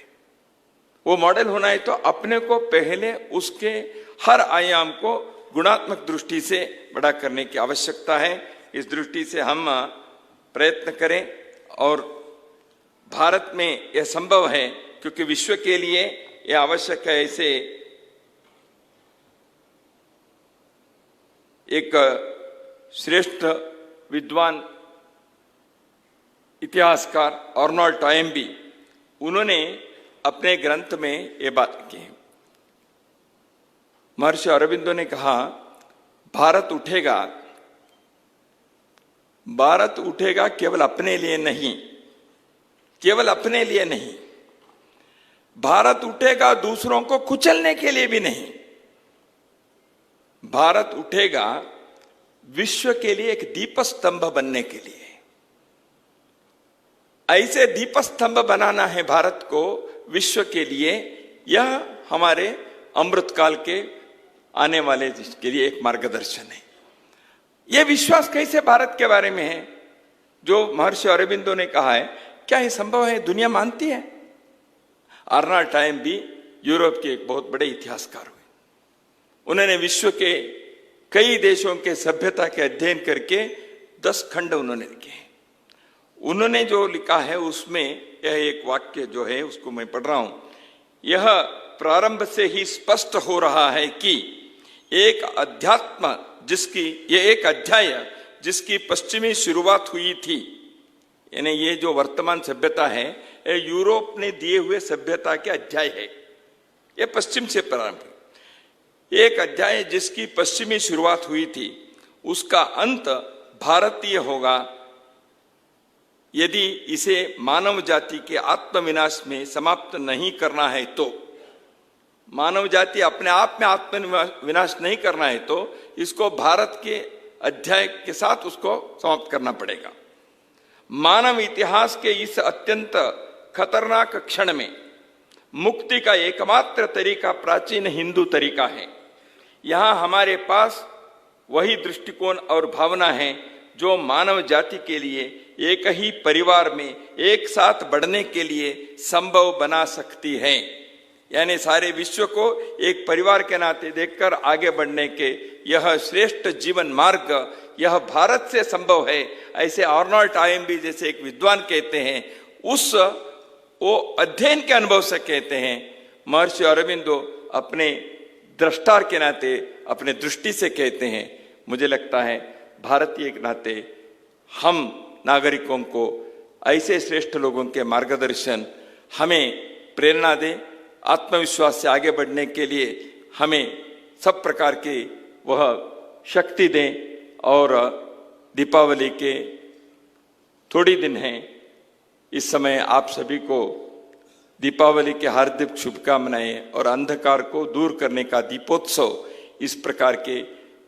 वो मॉडल होना है तो अपने को पहले उसके हर आयाम को गुणात्मक दृष्टि से बड़ा करने की आवश्यकता है। इस दृष्टि से हम प्रयत्न करें, और भारत में यह संभव है क्योंकि विश्व के लिए यह आवश्यक है। ऐसे एक श्रेष्ठ विद्वान, इतिहासकार अर्नोल्ड टॉयम्बी, उन्होंने अपने ग्रंथ में ये बात की है। महर्षि अरविंदो ने कहा, भारत उठेगा, भारत उठेगा केवल अपने लिए नहीं, केवल अपने लिए नहीं, भारत उठेगा दूसरों को कुचलने के लिए भी नहीं। भारत उठेगा विश्व के लिए एक दीपस्तंभ बनने के लिए। ऐसे दीपस्तंभ बनाना है भारत को विश्व के लिए। यह हमारे अमृतकाल के आने वाले के लिए एक मार्गदर्शन है। यह विश्वास कैसे भारत के बारे में है जो महर्षि अरविंदो ने कहा है, क्या यह संभव है? दुनिया मानती है। अर्नोल्ड टॉयम्बी यूरोप के एक बहुत बड़े इतिहासकार हुए। उन्होंने विश्व के कई देशों के सभ्यता के अध्ययन करके 10 खंड उन्होंने लिखे हैं। उन्होंने जो लिखा है उसमें यह एक वाक्य जो है उसको मैं पढ़ रहा हूं। यह प्रारंभ से ही स्पष्ट हो रहा है कि एक अध्यात्म यह एक अध्याय जिसकी पश्चिमी शुरुआत हुई थी, यानी ये जो वर्तमान सभ्यता है, ये यूरोप ने दिए हुए सभ्यता के अध्याय है। यह पश्चिम से प्रारंभ, एक अध्याय जिसकी पश्चिमी शुरुआत हुई थी, उसका अंत भारतीय होगा यदि इसे मानव जाति के आत्मविनाश में समाप्त नहीं करना है तो। मानव जाति अपने आप में आत्मविनाश नहीं करना है तो इसको भारत के अध्याय के साथ उसको समाप्त करना पड़ेगा। मानव इतिहास के इस अत्यंत खतरनाक क्षण में मुक्ति का एकमात्र तरीका प्राचीन हिंदू तरीका है। यहाँ हमारे पास वही दृष्टिकोण और भावना है जो मानव जाति के लिए एक ही परिवार में एक साथ बढ़ने के लिए संभव बना सकती है। यानी सारे विश्व को एक परिवार के नाते देखकर आगे बढ़ने के यह श्रेष्ठ जीवन मार्ग यह भारत से संभव है। ऐसे आर्नोल्ड आयम्बी जैसे एक विद्वान कहते हैं, वो अध्ययन के अनुभव से कहते हैं। महर्षि अरविंदो अपने दृष्टार के नाते अपने दृष्टि से कहते हैं। मुझे लगता है भारतीय के नाते हम नागरिकों को ऐसे श्रेष्ठ लोगों के मार्गदर्शन हमें प्रेरणा दे, आत्मविश्वास से आगे बढ़ने के लिए हमें सब प्रकार की वह शक्ति दें। और दीपावली के थोड़ी दिन हैं, इस समय आप सभी को दीपावली के हार्दिक शुभकामनाएं और अंधकार को दूर करने का दीपोत्सव, इस प्रकार के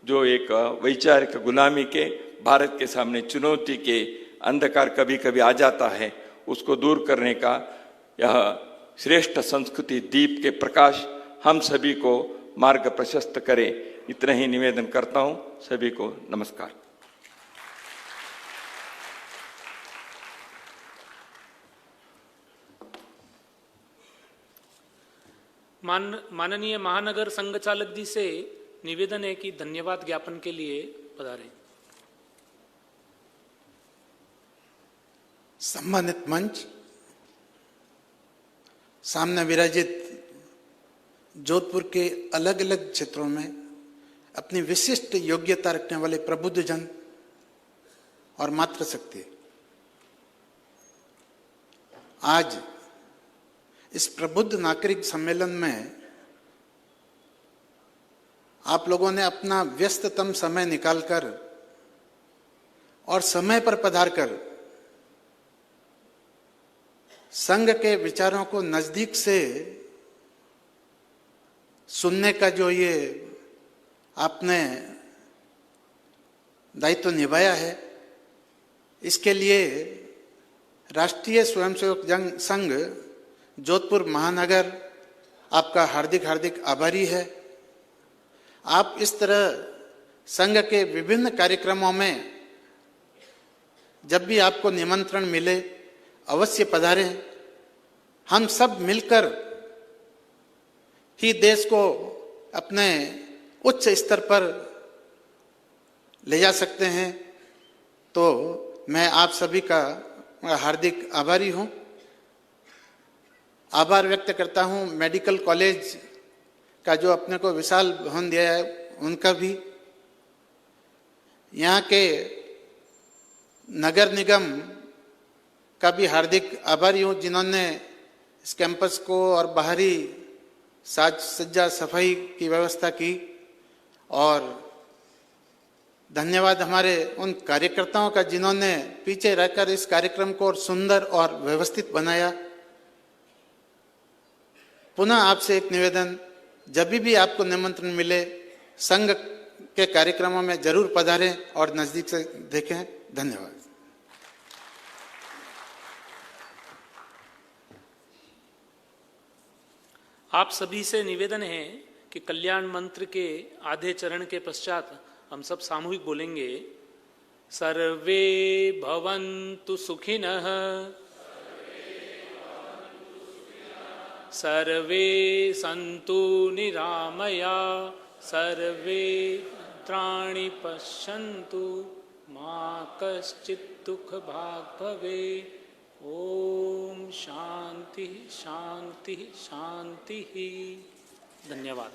जो एक वैचारिक गुलामी के भारत के सामने चुनौती के अंधकार कभी कभी आ जाता है, उसको दूर करने का यह श्रेष्ठ संस्कृति दीप के प्रकाश हम सभी को मार्ग प्रशस्त करे। इतना ही निवेदन करता हूं। सभी को नमस्कार। माननीय महानगर संघ चालक जी से निवेदन है कि धन्यवाद ज्ञापन के लिए पधारें। सम्मानित मंच, सामने विराजित जोधपुर के अलग अलग क्षेत्रों में अपनी विशिष्ट योग्यता रखने वाले प्रबुद्ध जन और मातृशक्ति, आज इस प्रबुद्ध नागरिक सम्मेलन में आप लोगों ने अपना व्यस्ततम समय निकालकर और समय पर पधारकर संघ के विचारों को नजदीक से सुनने का जो ये आपने दायित्व निभाया है, इसके लिए राष्ट्रीय स्वयंसेवक संघ जोधपुर महानगर आपका हार्दिक हार्दिक आभारी है। आप इस तरह संघ के विभिन्न कार्यक्रमों में जब भी आपको निमंत्रण मिले अवश्य पधारें। हम सब मिलकर ही देश को अपने उच्च स्तर पर ले जा सकते हैं। तो मैं आप सभी का हार्दिक आभारी हूं। आभार व्यक्त करता हूं मेडिकल कॉलेज का जो अपने को विशाल भवन दिया है उनका भी, यहाँ के नगर निगम का भी हार्दिक आभारी हूँ जिन्होंने इस कैंपस को और बाहरी साज सज्जा सफाई की व्यवस्था की। और धन्यवाद हमारे उन कार्यकर्ताओं का जिन्होंने पीछे रहकर इस कार्यक्रम को और सुंदर और व्यवस्थित बनाया। पुनः आपसे एक निवेदन, जब भी आपको निमंत्रण मिले संघ के कार्यक्रमों में जरूर पधारें और नजदीक से देखें। धन्यवाद। आप सभी से निवेदन है कि कल्याण मंत्र के आधे चरण के पश्चात हम सब सामूहिक बोलेंगे, सर्वे भवन्तु सुखिनः, सर्वे सन्तु निरामया, सर्वे भद्राणि पश्यन्तु, मा कश्चित् दुःख भाग् भवेत्। ओम शांति शांति शांति। धन्यवाद।